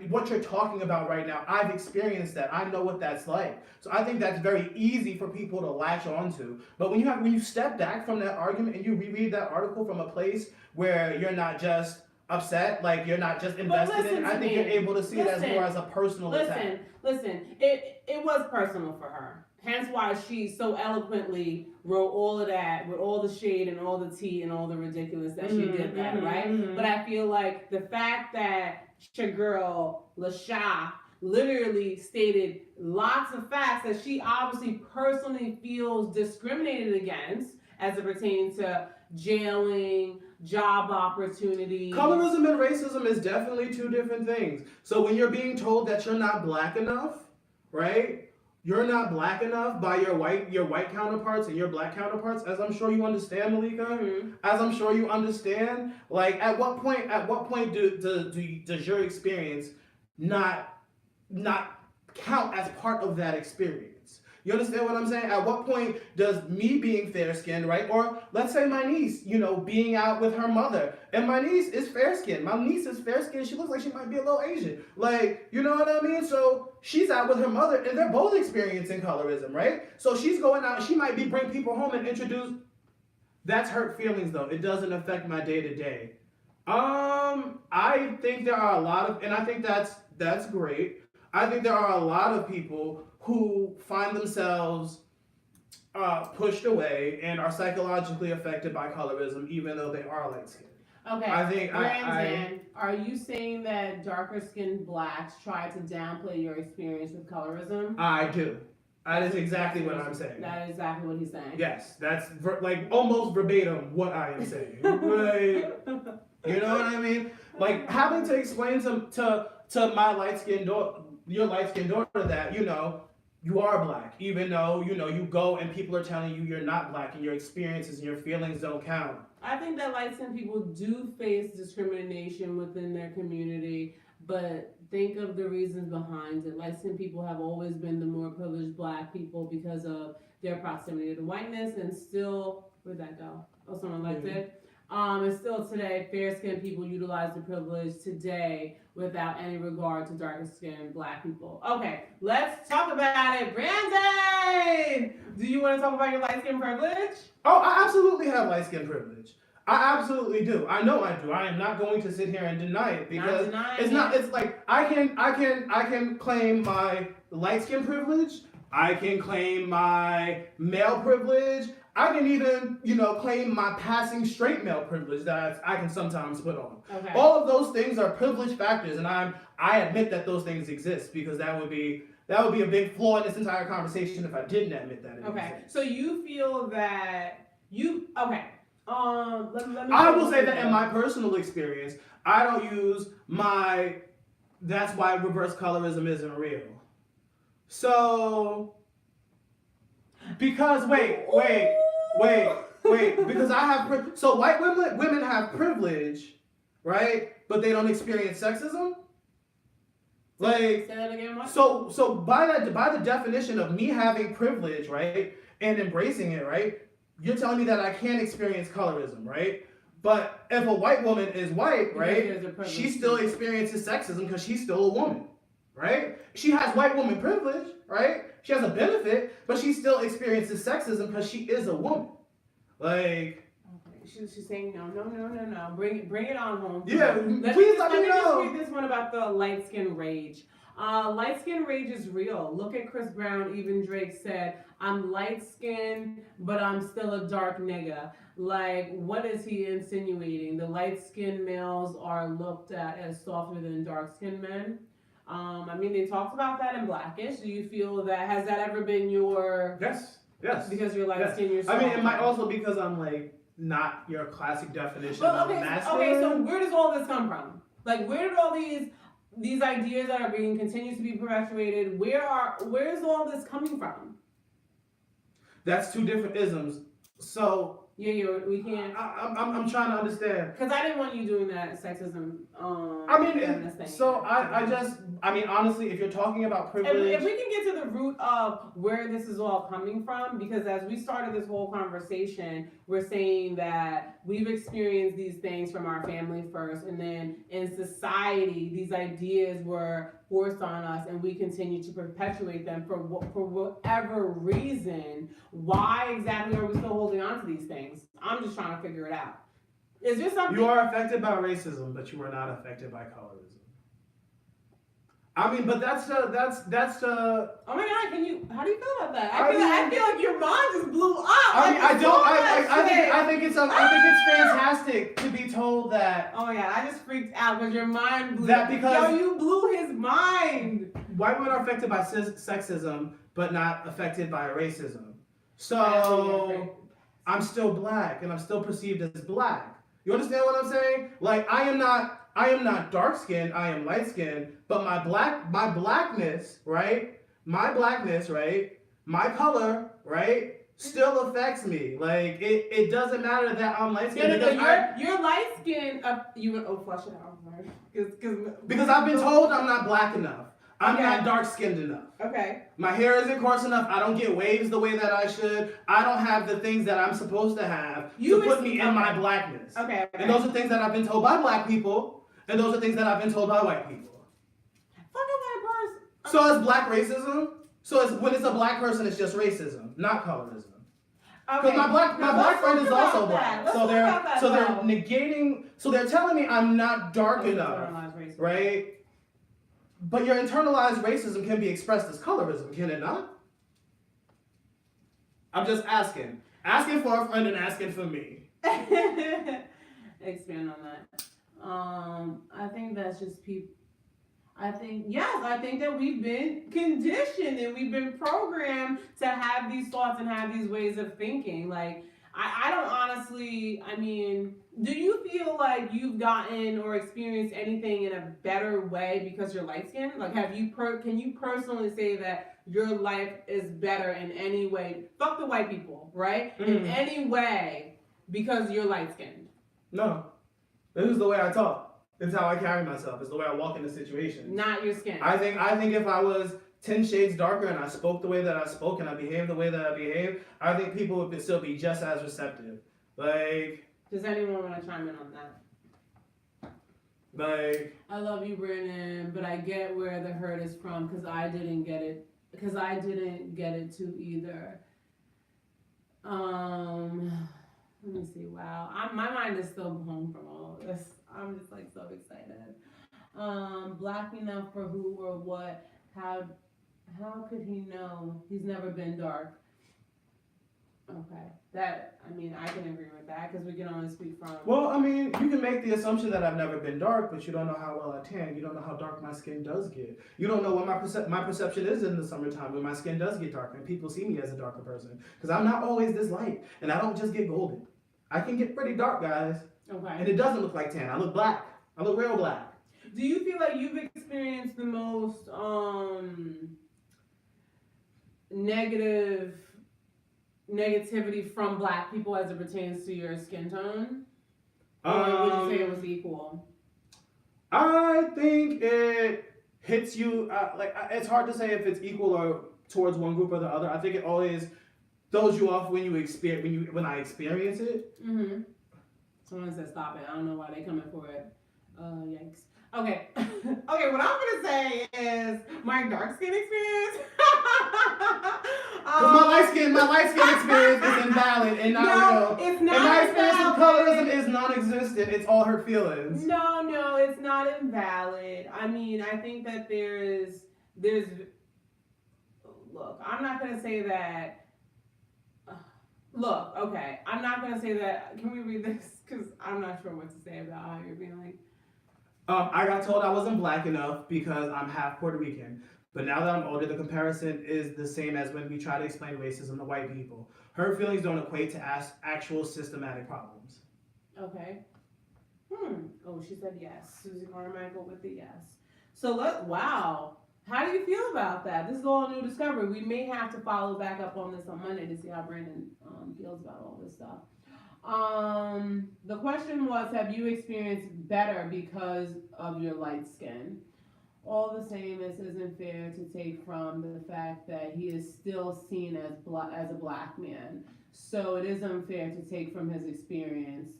what you're talking about right now. I've experienced that. I know what that's like. So I think that's very easy for people to latch onto. But when you step back from that argument and you reread that article from a place where you're not just upset, you're not just invested in it, I think you're able to see it as more as a personal attack. Listen, it was personal for her. hence why she so eloquently wrote all of that with all the shade and all the tea and all the ridiculous that she did that, right? But I feel like the fact that your girl LaSha literally stated lots of facts that she obviously personally feels discriminated against as it pertains to jailing, job opportunities. Colorism and racism is definitely two different things. So when you're being told that you're not black enough, right? You're not black enough by your white counterparts and your black counterparts, as I'm sure you understand, Malika. As I'm sure you understand. Like, at what point does your experience not count as part of that experience? You understand what I'm saying? At what point does me being fair-skinned, right? Or let's say my niece, being out with her mother. And my niece is fair-skinned. My niece is fair-skinned. She looks like she might be a little Asian. Like, you know what I mean? So she's out with her mother and they're both experiencing colorism, right? So she's going out, she might bring people home and introduce. That's hurt feelings though. It doesn't affect my day-to-day. I think there are a lot of, and I think that's great. I think there are a lot of people who find themselves pushed away and are psychologically affected by colorism, even though they are light-skinned. Okay, I think Brandon, are you saying that darker-skinned blacks try to downplay your experience with colorism? I do. That is exactly what I'm saying. That is exactly what he's saying. Yes, that's like almost verbatim what I am saying. Like, you know what I mean? Like having to explain to my light-skinned daughter, your light-skinned daughter, that you are black, even though you go and people are telling you you're not black and your experiences and your feelings don't count. I think that light-skinned people do face discrimination within their community, but think of the reasons behind it. Light-skinned people have always been the more privileged black people because of their proximity to whiteness, and still, where'd that go? Oh, someone liked it. And still today, fair-skinned people utilize the privilege today without any regard to darker-skinned black people. Okay, let's talk about it. Brandon! Do you want to talk about your light-skin privilege? Oh, I absolutely have light-skin privilege. I absolutely do. I know I do. I am not going to sit here and deny it because it's like I can claim my light-skin privilege. I can claim my male privilege. I can even, claim my passing straight male privilege that I can sometimes put on. Okay. All of those things are privilege factors, and I admit that those things exist because that would be a big flaw in this entire conversation if I didn't admit that. So you feel that let me I will say that in my personal experience, I don't use that's why reverse colorism isn't real. So, because because I have so white women have privilege, right? But they don't experience sexism. Like, say that again. What? So by the definition of me having privilege, right, and embracing it, right, you're telling me that I can't experience colorism, right? But if a white woman is white, right, she still experiences sexism because she's still a woman, right? She has white woman privilege, right? She has a benefit, but she still experiences sexism because she is a woman. Like, she's saying no. Bring it on home. Yeah, let me just read this one about the light skin rage. Light skin rage is real. Look at Chris Brown. Even Drake said, "I'm light skinned, but I'm still a dark nigga." Like, what is he insinuating? The light skinned males are looked at as softer than dark skinned men. I mean, they talked about that in Blackish. Do you feel that has that ever been your Yes. Because you're light skinned, you're I mean, it might also because I'm like not your classic definition of masculine. Okay, so where does all this come from? Like, where did all these ideas that are being continued to be perpetuated? Where is all this coming from? That's two different isms. So we can't. I'm trying to understand. Because I didn't want you doing that sexism. I mean, honestly, if you're talking about privilege, if we can get to the root of where this is all coming from, because as we started this whole conversation, we're saying that we've experienced these things from our family first, and then in society, these ideas were forced on us, and we continue to perpetuate them for whatever reason. Why exactly are we still holding on to these things? I'm just trying to figure it out. Is there something? You are affected by racism, but you are not affected by colorism. I mean, but that's the. Oh my God! How do you feel about that? I I feel like your mind just blew up. I mean, Like, I don't. shit. I think it's fantastic to be told that. Oh my God! I just freaked out because your mind blew. That because you blew his mind. white women are affected by sexism, but not affected by racism. So I'm still black, and I'm still perceived as black. You understand what I'm saying? Like I am not dark skinned. I am light skinned. But my blackness, right? My blackness, right? My color, right? Still affects me. Like it doesn't matter that I'm light skinned. You're light skinned. Flush it out. Because I've been told I'm not black enough. I'm Okay. not dark skinned enough. Okay. My hair isn't coarse enough. I don't get waves the way that I should. I don't have the things that I'm supposed to have to put me in my blackness. Okay. And those are things that I've been told by black people, and those are things that I've been told by white people. So it's black racism. So when it's a black person, it's just racism, not colorism. Because my black friend is also black. So they're negating. So they're telling me I'm not dark enough, right? But your internalized racism can be expressed as colorism, can it not? I'm just asking for a friend and asking for me. Expand on that. I think that's just people. I think that we've been conditioned and we've been programmed to have these thoughts and have these ways of thinking. Like, I don't honestly, I mean, do you feel like you've gotten or experienced anything in a better way because you're light skinned? Like, can you personally say that your life is better in any way? Fuck the white people, right? Mm-hmm. In any way because you're light skinned? No. This is the way I talk. It's how I carry myself. It's the way I walk into situations. Not your skin. I think if I was 10 shades darker and I spoke the way that I spoke and I behaved the way that I behaved, I think people would still be just as receptive. Like, does anyone want to chime in on that? Like, I love you, Brandon, but I get where the hurt is from because I didn't get it. Because I didn't get it too either. Let me see. Wow, my mind is still blown from all of this. I'm just like so excited. Black enough for who or what? How could he know? He's never been dark. Okay, I can agree with that because we can only speak from. Well, I mean, you can make the assumption that I've never been dark, but you don't know how well I tan. You don't know how dark my skin does get. You don't know what my perception is in the summertime when my skin does get darker and people see me as a darker person because I'm not always this light and I don't just get golden. I can get pretty dark, guys. Okay. And it doesn't look like tan. I look black. I look real black. Do you feel like you've experienced the most negativity from black people as it pertains to your skin tone? Or would you say it was equal? I think it hits you, it's hard to say if it's equal or towards one group or the other. I think it always throws you off when I experience it. Mm-hmm. Someone said stop it. I don't know why they coming for it. Yikes. Okay. Okay, what I'm gonna say is my dark skin experience. Because my light skin experience is invalid and not real. It's not. And my experience with colorism is non-existent. It's all hurt feelings. No, it's not invalid. I mean, I think that there's. Look, I'm not gonna say that. Look, okay, I'm not gonna say that. Can we read this? Because I'm not sure what to say about how you're feeling. I got told I wasn't black enough because I'm half Puerto Rican. But now that I'm older, the comparison is the same as when we try to explain racism to white people. Her feelings don't equate to actual systematic problems. Okay. Oh, she said yes. Susie Carmichael with the yes. So wow. How do you feel about that? This is all a new discovery. We may have to follow back up on this on Monday to see how Brandon feels about all this stuff. The question was, have you experienced better because of your light skin? All the same, this isn't fair to take from the fact that he is still seen as a black man. So it is unfair to take from his experience.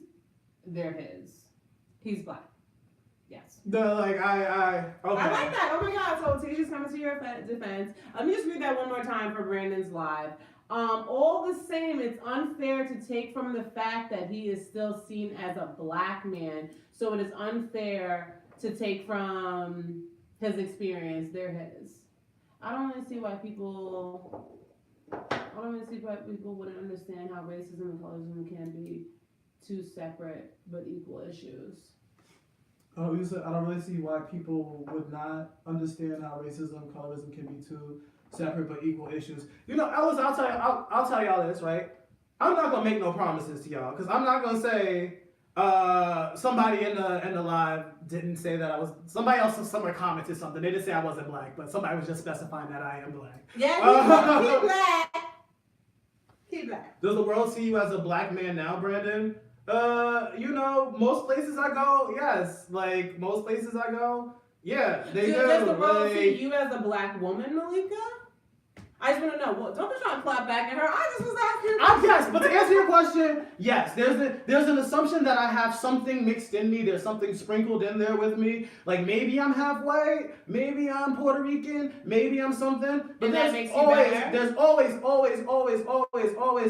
They're his. He's black. Yes. Okay. I like that. Oh my God. So Tasha's coming to your defense. Let me just read that one more time for Brandon's live. All the same, it's unfair to take from the fact that he is still seen as a black man. So it is unfair to take from has experienced, they're his. I don't really see why people. I don't really see why people wouldn't understand how racism and colorism can be two separate but equal issues. Oh, you said I don't really see why people would not understand how racism and colorism can be two separate but equal issues. You know, Ellis, I'll tell y'all this, right? I'm not gonna make no promises to y'all because I'm not gonna say somebody in the live didn't say that I was. Somebody else somewhere commented something. They didn't say I wasn't black, but somebody was just specifying that I am black. Yeah, he black. He black. Does the world see you as a black man now, Brandon? You know, most places I go, yes. Like most places I go, yeah, they do. Does the world like, see you as a black woman, Malika? I just want to know. Well, don't be trying to clap back at her. I just was asking. Yes, but to answer your question, yes. There's an assumption that I have something mixed in me. There's something sprinkled in there with me. Like maybe I'm half white, maybe I'm Puerto Rican, maybe I'm something. But and that makes you always, better. there's always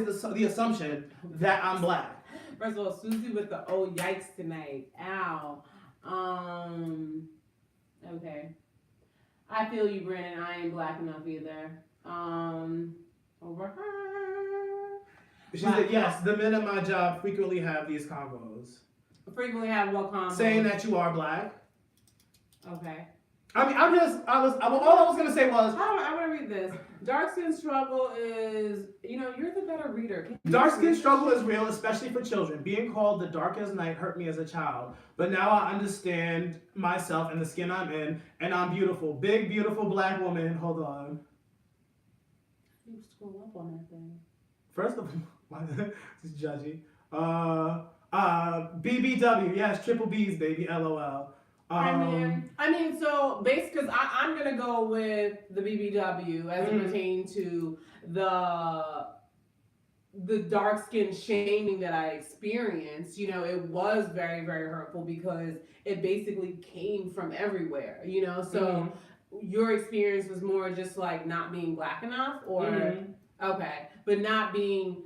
the assumption that I'm black. First of all, Susie with the oh yikes tonight. Ow. Okay. I feel you, Brandon. I ain't black enough either. Over her. She said, yes, the men at my job frequently have these convos. Frequently have what convos? Saying that you are black. Okay. I mean, all I was going to say was... I want to read this. Dark skin struggle is, you're the better reader. Dark skin struggle is real, especially for children. Being called the darkest night hurt me as a child. But now I understand myself and the skin I'm in, and I'm beautiful. Big, beautiful black woman. Hold on. You scroll up on that thing. First of all, this is judgy. BBW, yes, triple B's, baby, LOL. I mean, so basically, because I'm gonna go with the BBW as it pertains to the dark skin shaming that I experienced. It was very, very hurtful because it basically came from everywhere. So your experience was more just like not being black enough, or okay, but not being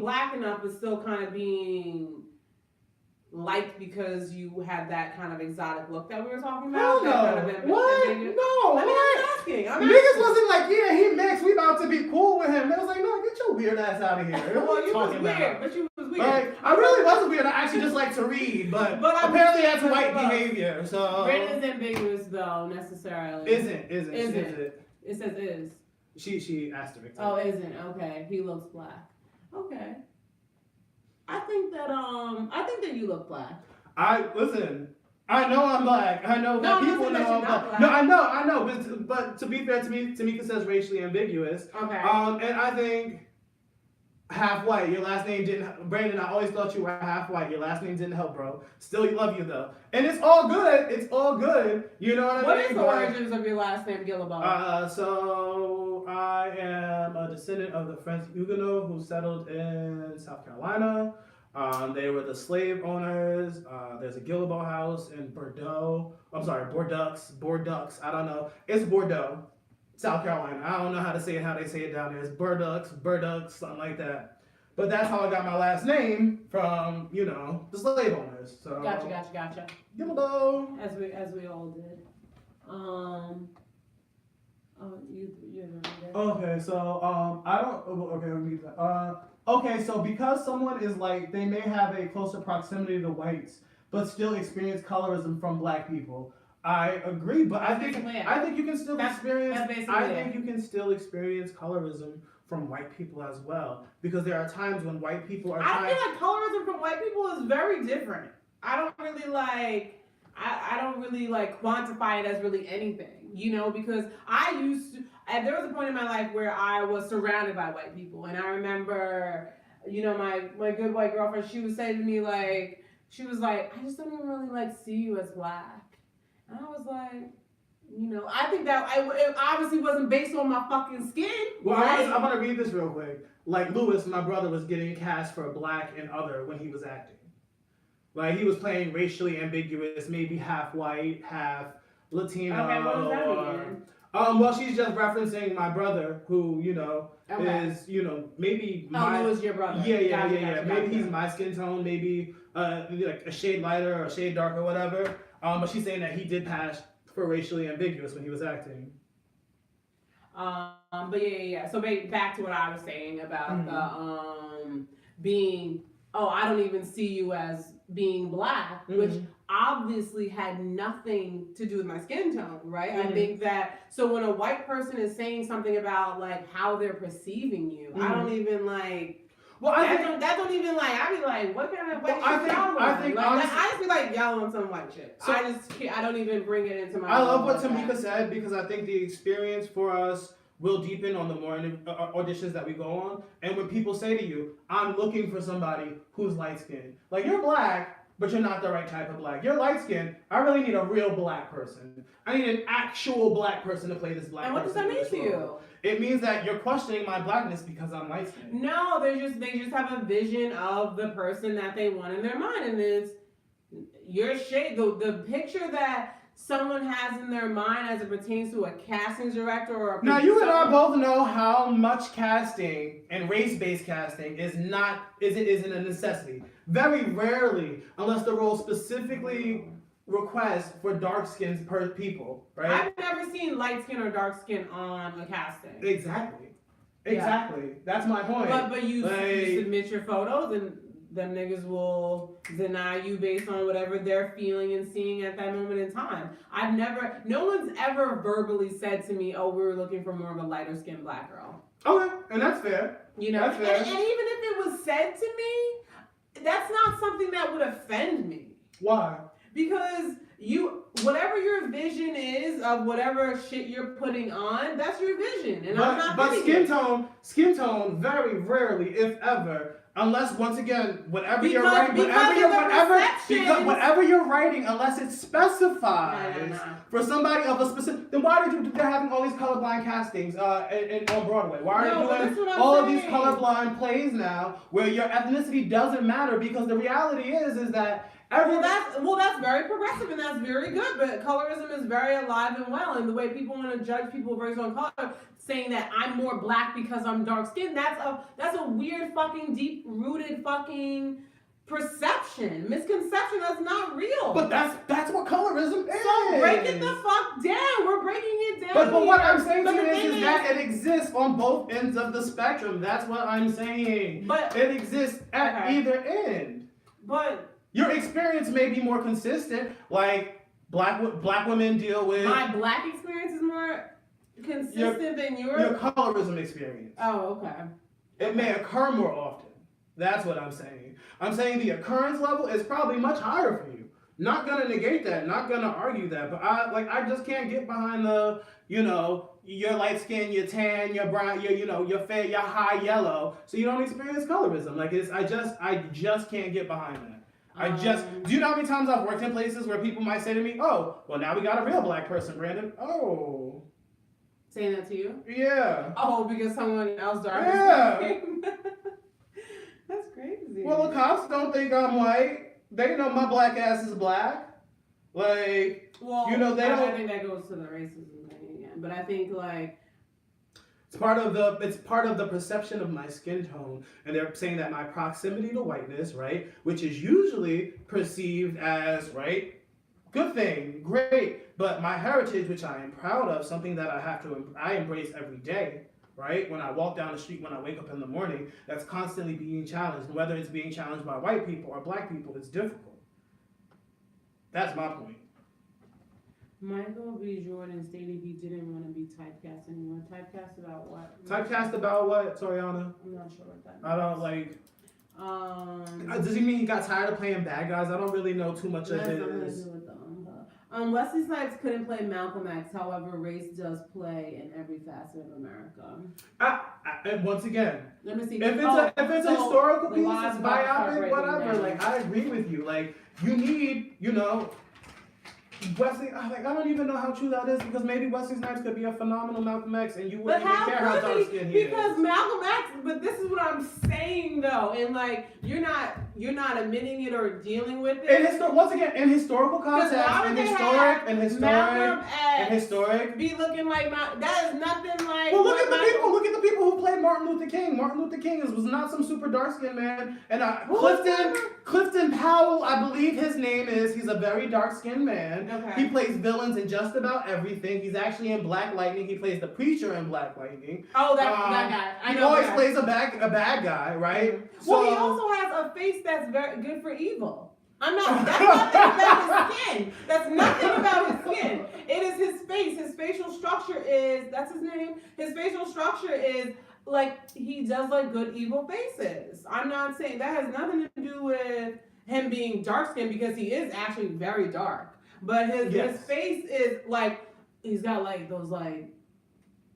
black enough, but still kind of being liked because you had that kind of exotic look that we were talking about. Hell no. Kind of What? No. What? I'm asking. Niggas wasn't like, yeah, he mixed. We about to be cool with him. They was like, no, get your weird ass out of here. Well, you was weird, but you was weird. Like, I really wasn't weird. I actually just like to read, but apparently that's white behavior. So Brandon's ambiguous though, necessarily. Isn't. It says is. She asterisk. Oh, isn't. Okay. He looks black. Okay. I think that you look black. Listen. I know I'm black. I know that people know I'm black. No, I know. But to be fair, Tamika says racially ambiguous. Okay. And I think half white. Your last name didn't. Brandon, I always thought you were half white. Your last name didn't help, bro. Still love you though, and it's all good. It's all good. You know what I mean? What is the origins of your last name, Gillibon? So I am a descendant of the French Huguenots who settled in South Carolina. They were the slave owners. There's a Gillibon house in Bordeaux. I'm sorry, Bordeaux. I don't know. It's Bordeaux, South Carolina. I don't know how to say it, how they say it down there. It's Bordeaux, something like that. But that's how I got my last name from, the slave owners. So Gotcha. Gillibon. As we all did. You're gonna read it. Okay, so I don't. Okay, let me read that. Okay, so because someone is like, they may have a closer proximity to whites, but still experience colorism from black people. I agree, but I think you can still experience. I think you can still experience colorism from white people as well, because there are times when white people are. I feel like colorism from white people is very different. I don't really quantify it as really anything, because I used to. There was a point in my life where I was surrounded by white people, and I remember, my good white girlfriend, she would say to me I just don't even really see you as black. And I was like, I think that it obviously wasn't based on my fucking skin. Well, right? I'm gonna read this real quick. Like Lewis, my brother, was getting cast for Black and Other when he was acting. Like he was playing racially ambiguous, maybe half white, half Latino. Okay, what does that mean? Well, she's just referencing my brother, who is maybe who is your brother? Yeah. Maybe he's my skin tone, maybe like a shade lighter or a shade darker, whatever. But she's saying that he did pass for racially ambiguous when he was acting. But yeah. So back to what I was saying about the being. Oh, I don't even see you as being black, which obviously had nothing to do with my skin tone, right? I think that, so when a white person is saying something about like how they're perceiving you, I don't even like, well, that don't even like, I be like, what kind of white shit y'all want? I just be like, y'all on some white shit. So I don't even bring it into my I love what Tamika said, because I think the experience for us will deepen on the more auditions that we go on. And when people say to you, I'm looking for somebody who's light-skinned. Like, you're black, but you're not the right type of black. You're light-skinned. I really need a real black person. I need an actual black person to play this black person. And what does that mean to you? It means that you're questioning my blackness because I'm light-skinned. No, they just have a vision of the person that they want in their mind. And it's your shade, the picture that someone has in their mind as it pertains to a casting director or a now you and I both know how much casting and race-based casting isn't a necessity. Very rarely, unless the role specifically requests for dark skins per people, right? I've never seen light skin or dark skin on a casting. Exactly. Yeah. That's my point. But you submit your photos and them niggas will deny you based on whatever they're feeling and seeing at that moment in time. No one's ever verbally said to me, oh, we were looking for more of a lighter skinned black girl. Okay, and that's fair. You know, that's fair. And even if it was said to me, that's not something that would offend me. Why? Because whatever your vision is of whatever shit you're putting on, that's your vision. And I'm not but skin tone, very rarely, if ever, unless once again, whatever you're writing, unless it specifies for somebody of a specific, then why they're having all these colorblind castings on Broadway? Why are you doing all of these colorblind plays now where your ethnicity doesn't matter? Because the reality is that that's very progressive and that's very good, but colorism is very alive and well, and the way people want to judge people based on color, saying that I'm more black because I'm dark skinned, that's a weird fucking deep rooted fucking misconception that's not real. But that's what colorism is. So break it the fuck down. We're breaking it down. But what I'm saying to you is that it exists on both ends of the spectrum. That's what I'm saying. But it exists at either end. But your experience may be more consistent, like black women deal with. My black experience is more consistent than yours? Your colorism experience. Oh, okay. It may occur more often. That's what I'm saying. I'm saying the occurrence level is probably much higher for you. Not gonna negate that, not gonna argue that, but I just can't get behind the, you're light skin, you're tan, you're brown, you're fair, you're high yellow, so you don't experience colorism. I just can't get behind that. Do you know how many times I've worked in places where people might say to me, oh, well, now we got a real black person, Brandon. Oh. Saying that to you? Yeah. Oh, because someone else dark. Yeah. That's crazy. Well, the cops don't think I'm white. They know my black ass is black. They don't. I think that goes to the racism thing again. But I think, it's part of the perception of my skin tone, and they're saying that my proximity to whiteness, right, which is usually perceived as, right, good thing, great, but my heritage, which I am proud of, something that I embrace every day, right, when I walk down the street, when I wake up in the morning, that's constantly being challenged, and whether it's being challenged by white people or black people, it's difficult. That's my point. Michael B. Jordan stated he didn't want to be typecast anymore. Typecast about what? Typecast about what, Toriana? I'm not sure what that means. I don't does he mean he got tired of playing bad guys? I don't really know too much of his. Wesley Snipes couldn't play Malcolm X. However, race does play in every facet of America. And once again, let me see. If it's a historical piece, it's biopic, whatever. I agree with you. You need, Wesley, I don't even know how true that is, because maybe Wesley Snipes could be a phenomenal Malcolm X and you wouldn't even care how dark skinned he is. Because Malcolm X, but this is what I'm saying. saying though, and like you're not admitting it or dealing with it. And once again, in historical context, historic. Be looking like that is nothing like. Well, look at the people who played Martin Luther King. Martin Luther King was not some super dark skinned man. And Clifton Powell, I believe his name is. He's a very dark skinned man. Okay. He plays villains in just about everything. He's actually in Black Lightning. He plays the preacher in Black Lightning. Oh, that guy. I know. He always plays a bad guy, right? Well, he also has a face that's very good for evil. That's nothing about his skin. That's nothing about his skin. It is his face. His facial structure is, that's his name. His facial structure is like, he does like good evil faces. I'm not saying, that has nothing to do with him being dark skinned because he is actually very dark. But his face is like, he's got like those like,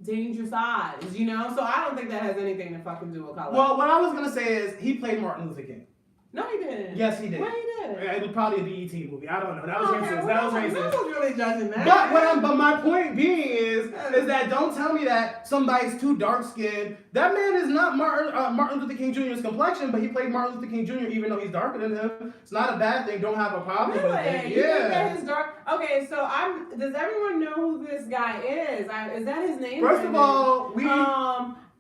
dangerous eyes, you know? So I don't think that has anything to fucking do with color. Well, what I was going to say is, he played Martin Luther King. No, he didn't. Yes, he did. Well, he did. It was probably a BET movie. I don't know. That was racist. That was racist. No one's really judging that. But my point being is that don't tell me that somebody's too dark skinned. That man is not Martin Luther King Jr.'s complexion, but he played Martin Luther King Jr. even though he's darker than him. It's not a bad thing. Don't have a problem with it. You think that his dark? Okay, so does everyone know who this guy is? Is that his name? First of all,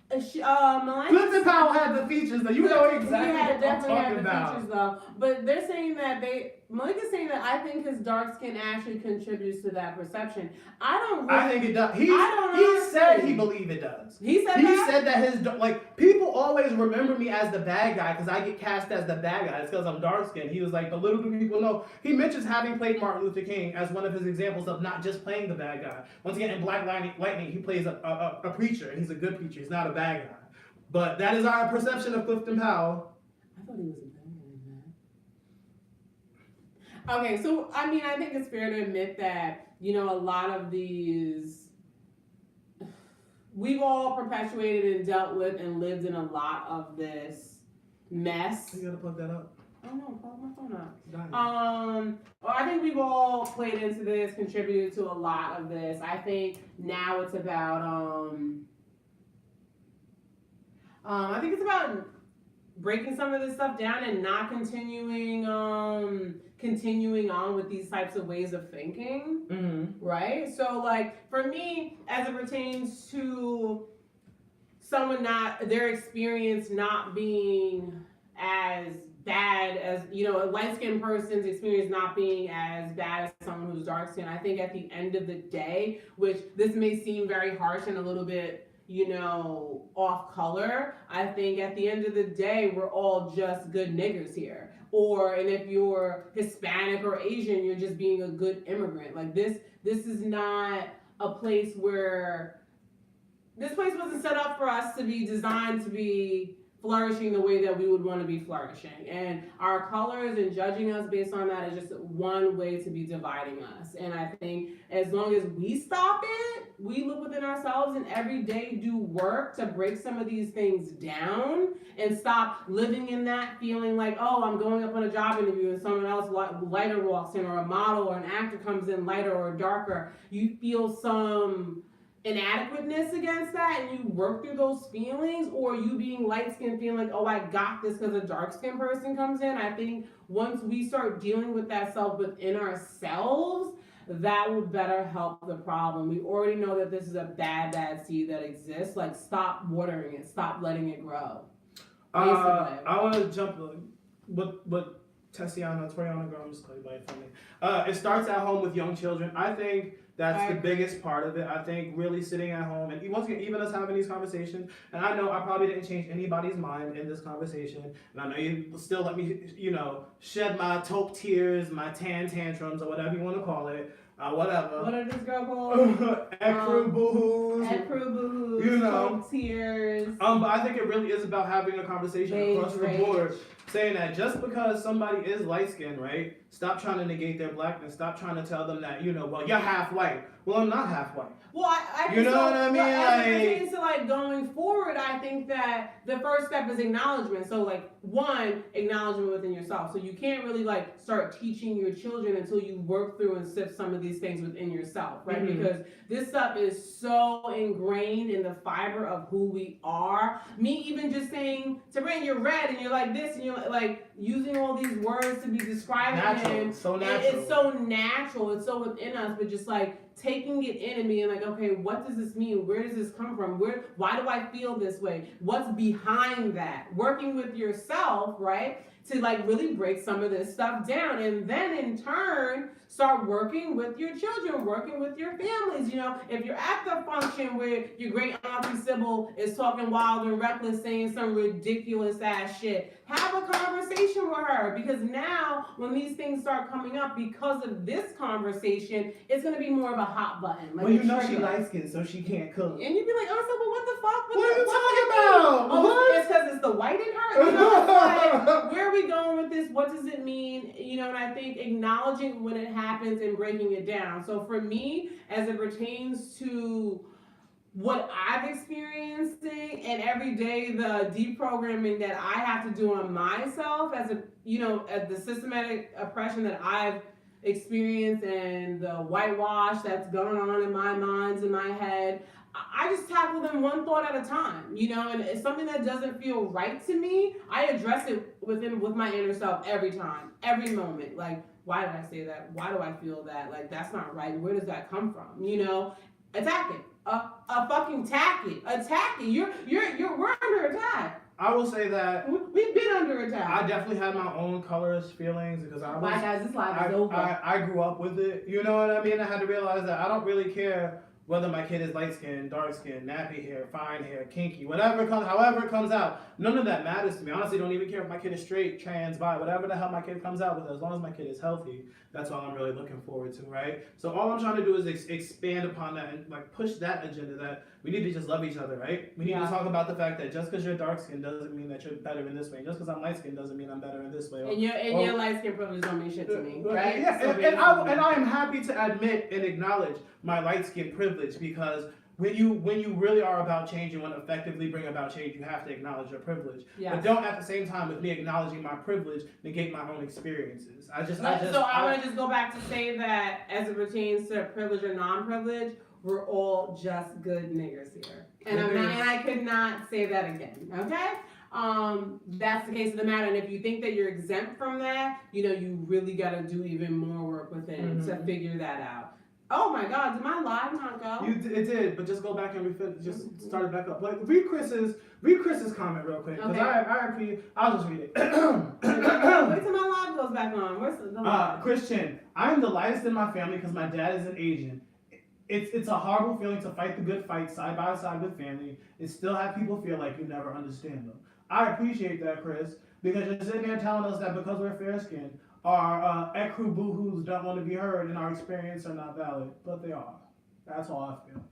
Clifton Powell had the features though. You know exactly what I'm talking about. Features though. But they're saying that Malika's saying that I think his dark skin actually contributes to that perception. I think it does. He said he believed it does. He said that his people always remember me as the bad guy because I get cast as the bad guy. It's because I'm dark skinned. He was like, but little do people know. He mentions having played Martin Luther King as one of his examples of not just playing the bad guy. Once again, in Black Lightning, he plays a preacher, and he's a good preacher. He's not a bad guy. But that is our perception of Clifton Powell. I thought he was a bad guy, man. Okay, so I mean, I think it's fair to admit that, you know, a lot of these, we've all perpetuated and dealt with and lived in a lot of this mess. You gotta plug that up. Oh no, plug my phone up. I think we've all played into this, contributed to a lot of this. I think now it's about, I think it's about breaking some of this stuff down and not continuing on with these types of ways of thinking, right? So, like, for me, as it pertains to someone their experience not being as bad as, you know, a light-skinned person's experience not being as bad as someone who's dark-skinned, I think at the end of the day, which this may seem very harsh and a little bit, you know, off color, I think at the end of the day, we're all just good niggers here. And if you're Hispanic or Asian, you're just being a good immigrant. Like this is not a place where, this place wasn't set up for us to be designed to be flourishing the way that we would want to be flourishing. And our colors and judging us based on that is just one way to be dividing us. And I think as long as we stop it, we look within ourselves and every day do work to break some of these things down and stop living in that feeling like, oh, I'm going up on a job interview and someone else lighter walks in, or a model or an actor comes in lighter or darker. You feel some inadequateness against that and you work through those feelings, or you being light-skinned feeling like, oh, I got this because a dark-skinned person comes in. I think once we start dealing with that self within ourselves, that will better help the problem. We already know that this is a bad seed that exists. Like, stop watering it. Stop letting it grow. I want to jump with Toriana girl, I'm just calling you by it funny. It starts at home with young children. I think that's the biggest part of it. I think really sitting at home, and once again, even us having these conversations, and I know I probably didn't change anybody's mind in this conversation, and I know you still let me, you know, shed my taupe tears, my tantrums, or whatever you want to call it. Whatever. What are this girl called? Ecru boohoos. You know. Tears. But I think it really is about having a conversation across the board, saying that just because somebody is light skinned, right? Stop trying to negate their blackness. Stop trying to tell them that, you know, well, you're half white. well, I'm not half white. Well, I You know what I mean? As it pertains to like going forward, I think that the first step is acknowledgement. So like one, acknowledgement within yourself. So you can't really like start teaching your children until you work through and sift some of these things within yourself, right? Mhm. Because this stuff is so ingrained in the fiber of who we are. Me even just saying to Brandon, you're red and you're like this and you're like using all these words to be describing him. So natural. It's so natural. It's so within us, but just like taking it in and being like, okay, what does this mean? Where does this come from? Why do I feel this way? What's behind that? Working with yourself, right? To like really break some of this stuff down, and then in turn start working with your children, working with your families. You know, if you're at the function where your great auntie Sybil is talking wild and reckless, saying some ridiculous ass shit, have a conversation with her, because now when these things start coming up because of this conversation, it's gonna be more of a hot button. Like, well, you know she light skinned, so she can't cook. And you'd be like, oh, so, but what the fuck? What are you talking about? Oh, What? it's because it's the white in her? You know, it's like, where are we going with this? What does it mean? You know, and I think acknowledging when it happens and breaking it down. So for me, as it pertains to what I've experiencing and every day the deprogramming that I have to do on myself as a, you know, at the systematic oppression that I've experienced and the whitewash that's going on in my minds, in my head, I just tackle them one thought at a time, you know, and it's something that doesn't feel right to me. I address it with my inner self every time, every moment. Like, why did I say that? Why do I feel that? Like, that's not right. Where does that come from? You know, attack it. Fucking attack it. Attack it. We're under attack. I will say that we've been under attack. I definitely had my own colorist feelings because Bye guys, this live is over. I grew up with it. You know what I mean? I had to realize that I don't really care whether my kid is light skinned, dark skinned, nappy hair, fine hair, kinky, however it comes out. None of that matters to me. Honestly, don't even care if my kid is straight, trans, bi, whatever the hell my kid comes out with. As long as my kid is healthy, that's all I'm really looking forward to, right? So all I'm trying to do is expand upon that and like push that agenda that we need to just love each other, right? We need to talk about the fact that just because you're dark skinned doesn't mean that you're better in this way. Just because I'm light skinned doesn't mean I'm better in this way. And your light skin privilege don't mean shit to me, right? Yeah, So and I am happy to admit and acknowledge my light skin privilege, because when you really are about change and want to effectively bring about change, you have to acknowledge your privilege. Yes. But don't at the same time with me acknowledging my privilege negate my own experiences. I want to just go back to say that as it pertains to privilege or non-privilege, we're all just good niggers here. And I could not say that again. Okay? That's the case of the matter. And if you think that you're exempt from that, you know, you really got to do even more work within to figure that out. Oh my God, did my live not go? It did, but just go back and just start it back up. Like read Chris's comment real quick, because I'll just read it. Wait till my live goes back on. Where's the live? Christian, I am the lightest in my family because my dad is an Asian. It's a horrible feeling to fight the good fight side by side with family and still have people feel like you never understand them. I appreciate that, Chris, because you're sitting there telling us that because we're fair skinned, our ecru boohoos don't want to be heard and our experience are not valid, but they are. That's all I feel.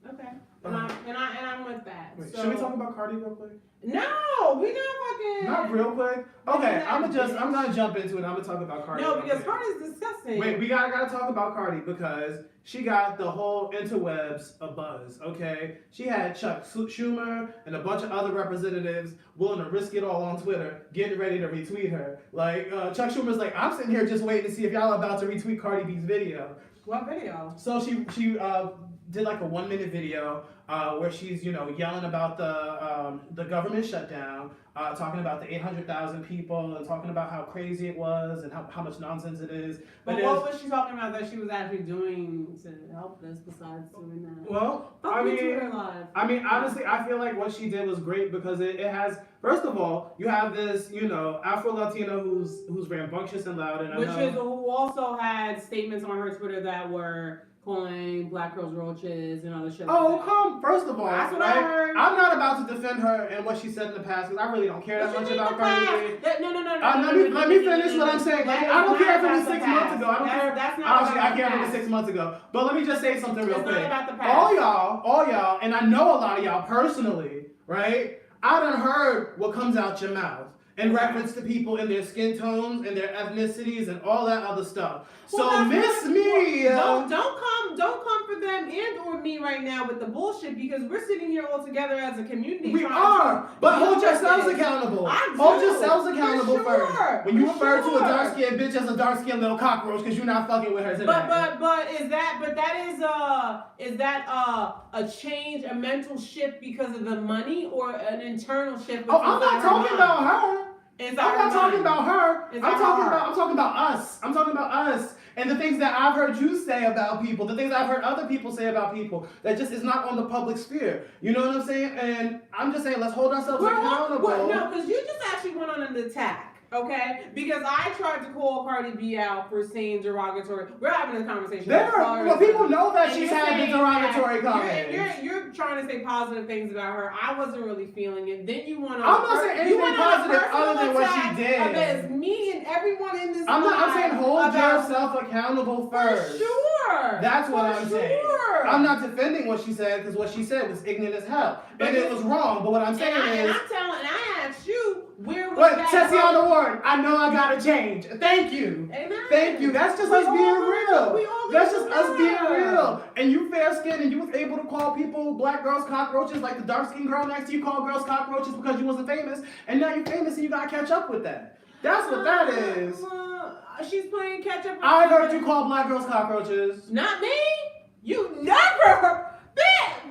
Okay, and I'm with that. Wait, should we talk about Cardi real quick? No, we not fucking. Not real quick. Okay, I'm gonna jump into it. I'm gonna talk about Cardi. No, because Cardi's disgusting. Wait, we gotta talk about Cardi because she got the whole interwebs abuzz. Okay, she had Chuck Schumer and a bunch of other representatives willing to risk it all on Twitter, getting ready to retweet her. Like Chuck Schumer's like, I'm sitting here just waiting to see if y'all are about to retweet Cardi B's video. What video? So she did like a 1-minute video where she's, you know, yelling about the government shutdown, talking about the 800,000 people and talking about how crazy it was and how much nonsense it is. But what was she talking about that she was actually doing to help this besides doing that? Well, I mean, honestly, I feel like what she did was great because it has, first of all, you have this, you know, Afro-Latina who's rambunctious and loud. And who also had statements on her Twitter that were calling black girls roaches and other shit. First of all, that's what I heard. I'm not about to defend her and what she said in the past because I really don't care that much about Cardi B. No. Let me finish what I'm saying. I don't care if it was 6 months ago. I don't care. Honestly, I care if it was 6 months ago. But let me just say something real quick. All y'all, and I know a lot of y'all personally, right? I done heard what comes out your mouth. in reference to people and their skin tones and their ethnicities and all that other stuff. Well, So Miss Me, don't come for them and or me right now with the bullshit, because we're sitting here all together as a community. We are, but hold yourselves accountable. Hold yourselves accountable first. When you refer to a dark skinned bitch as a dark skinned little cockroach, because you're not fucking with her today. But is that a change, a mental shift because of the money, or an internal shift? Oh, I'm not talking about her. I'm not talking about her. I'm talking about us. I'm talking about us and the things that I've heard you say about people, the things I've heard other people say about people that just is not on the public sphere. You know what I'm saying? And I'm just saying, let's hold ourselves accountable. No, because you just actually went on an attack. Okay, because I tried to call Cardi B out for saying derogatory. We're having a conversation. Well, people know that she's had the derogatory comments. You're trying to say positive things about her. I wasn't really feeling it. Then you went on. I'm not saying anything positive other than what she did. Against me and everyone in this. I'm saying hold yourself accountable first. For sure. That's what I'm saying. I'm not defending what she said, because what she said was ignorant as hell, and it was wrong. But what I'm saying is, I asked you. Where was that? Tessiana Ward, I know I gotta change. Thank you. Amen. Thank you. That's just us being real. That's just us being real. And you fair skinned and you was able to call people, black girls, cockroaches, like the dark skinned girl next to you called girls cockroaches because you wasn't famous. And now you're famous and you gotta catch up with that. That's what that is. She's playing catch up. I heard you call black girls cockroaches. Not me. You never.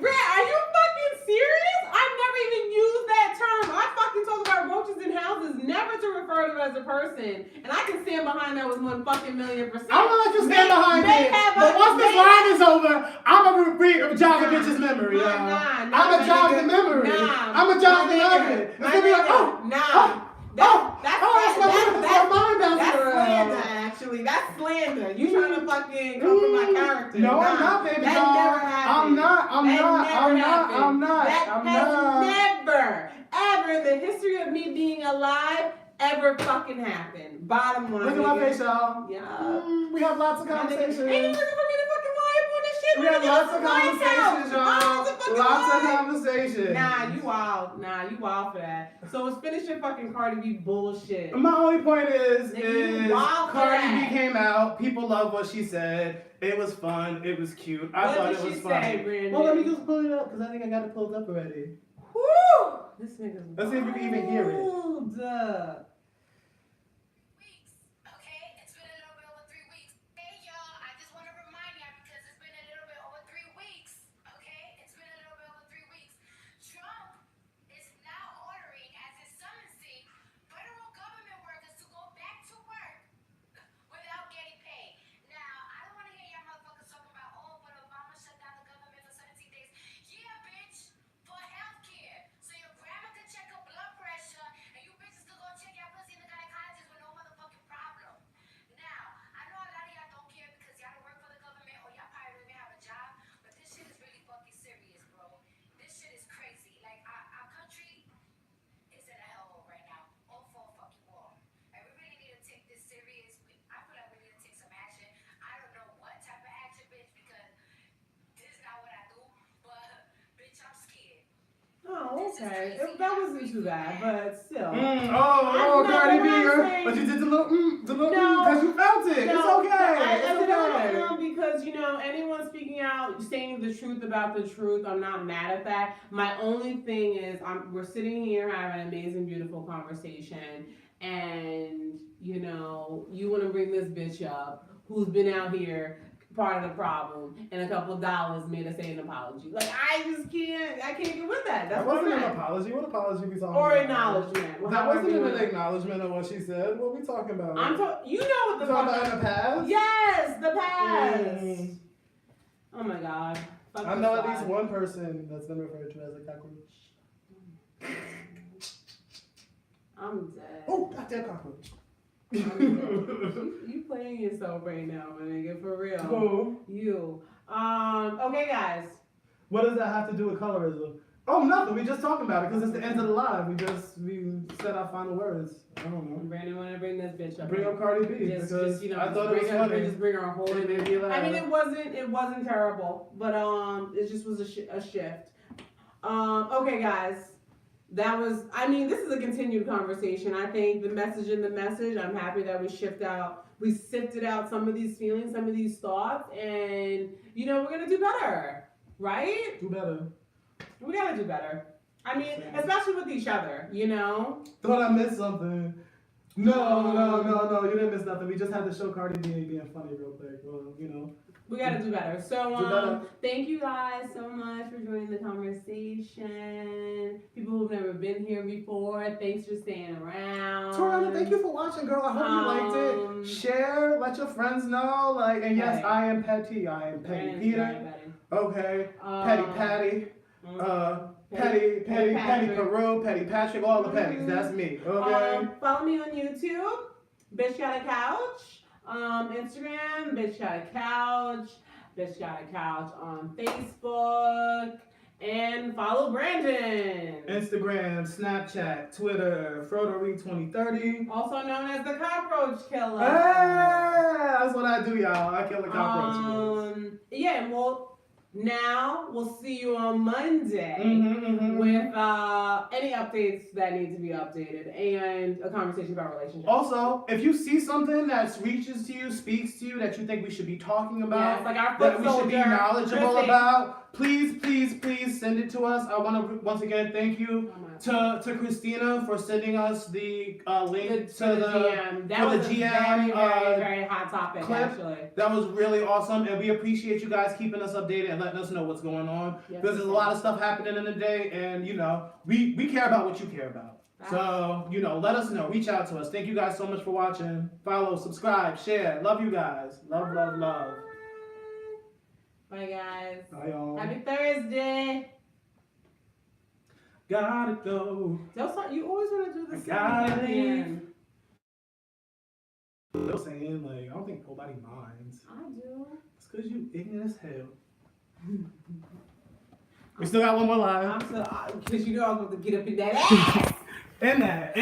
Brett, are you fucking serious? I've never even used that term. I fucking talk about roaches in houses, never to refer to as a person. And I can stand behind that with 1 fucking million%. I'm gonna let you stand behind it. But once this line is over, I'm gonna jog a bitch's memory. I'm gonna jog the memory. I'm gonna jog the memory. It's gonna be like, that's mind bouncing around. Slander, actually. That's slander. You trying to fucking come for my character. No, I'm not, baby. That never happened. I'm not. That has never, ever in the history of me being alive, ever fucking happened. Bottom line. Look at my face, y'all. Yeah. We have lots of conversations. Ain't you looking for me to fucking lie up on this shit? We have lots of conversations, y'all. Lots of conversations. Nah, you wild for that. So let's finish your fucking Cardi B bullshit. My only point is Cardi B came out. People love what she said. It was fun. It was cute. I thought it was fun. Well, let me just pull it up because I think I got it pulled up already. Woo! This nigga's Let's see if you can even hear it. Oh, okay. That wasn't too bad, but still. Cardi B, but you did the little because you felt it. It's okay. It's okay. Because, anyone speaking out, saying the truth about the truth, I'm not mad at that. My only thing is, we're sitting here having an amazing, beautiful conversation, and, you want to bring this bitch up who's been out here part of the problem, and a couple dollars made us say an apology. Like, I can't get with that. That wasn't an apology. What apology we talking about? Or acknowledgement. That wasn't an acknowledgement of what she said. What we talking about? You know what the fuck. Talking about in the past? Yes, the past. Oh my God. I know at least one person that's been referred to as a cockroach. I'm dead. Oh, goddamn cockroach. You playing yourself right now, my nigga, for real. Who? You. Okay, guys. What does that have to do with colorism? Oh, nothing. We just talking about it because it's the end of the live. We said our final words. I don't know. Brandon want to bring this bitch up. Bring up Cardi B because I thought it was funny. Just bring her whole. I mean, it wasn't terrible, but it just was a shift. Okay, guys. this is a continued conversation. I think the message in the message, I'm happy that we sifted out some of these feelings, some of these thoughts, and, we're going to do better, right? Do better. We got to do better. I mean, especially with each other, Thought I missed something. No, you didn't miss nothing. We just had to show Cardi B being funny real quick. Well, We gotta do better. So, Do better. thank you guys so much for joining the conversation. People who've never been here before, thanks for staying around. Toriana, thank you for watching, girl. I hope you liked it. Share, let your friends know. And yes, Right. I am Petty. I am Petty Peter. Okay. Petty Patty. Petty Peru, Petty Patrick, all the Petties. That's me. Okay. Follow me on YouTube, Bitch Got a Couch. Instagram, Bitch Got a Couch. Bitch Got a Couch on Facebook. And follow Brandon. Instagram, Snapchat, Twitter, Frodery2030. Also known as the Cockroach Killer. Hey, that's what I do, y'all. I kill the cockroaches. Yeah, well, now we'll see you on Monday with any updates that need to be updated and a conversation about relationships. Also, if you see something that reaches to you, speaks to you, that you think we should be talking about, yes, like our that foot we should be soldier, knowledgeable Chrissy. about, please send it to us. I want to once again thank you to Christina for sending us the link to the GM. That was the a GM very hot topic, clip. actually. That was really awesome, and we appreciate you guys keeping us updated and letting us know what's going on. Yes, because there's a lot of stuff happening in the day, and we care about what you care about. So let us know. Reach out to us. Thank you guys so much for watching. Follow, subscribe, share. Love you guys. Love. Bye, guys. Bye, y'all. Happy Thursday. Gotta go. You always want to do the Gotta same leave. thing. They're saying, I don't think nobody minds. I do. It's because you ignorant as hell. We still got one more live. I'm so, because I was about to get up in that ass. In that.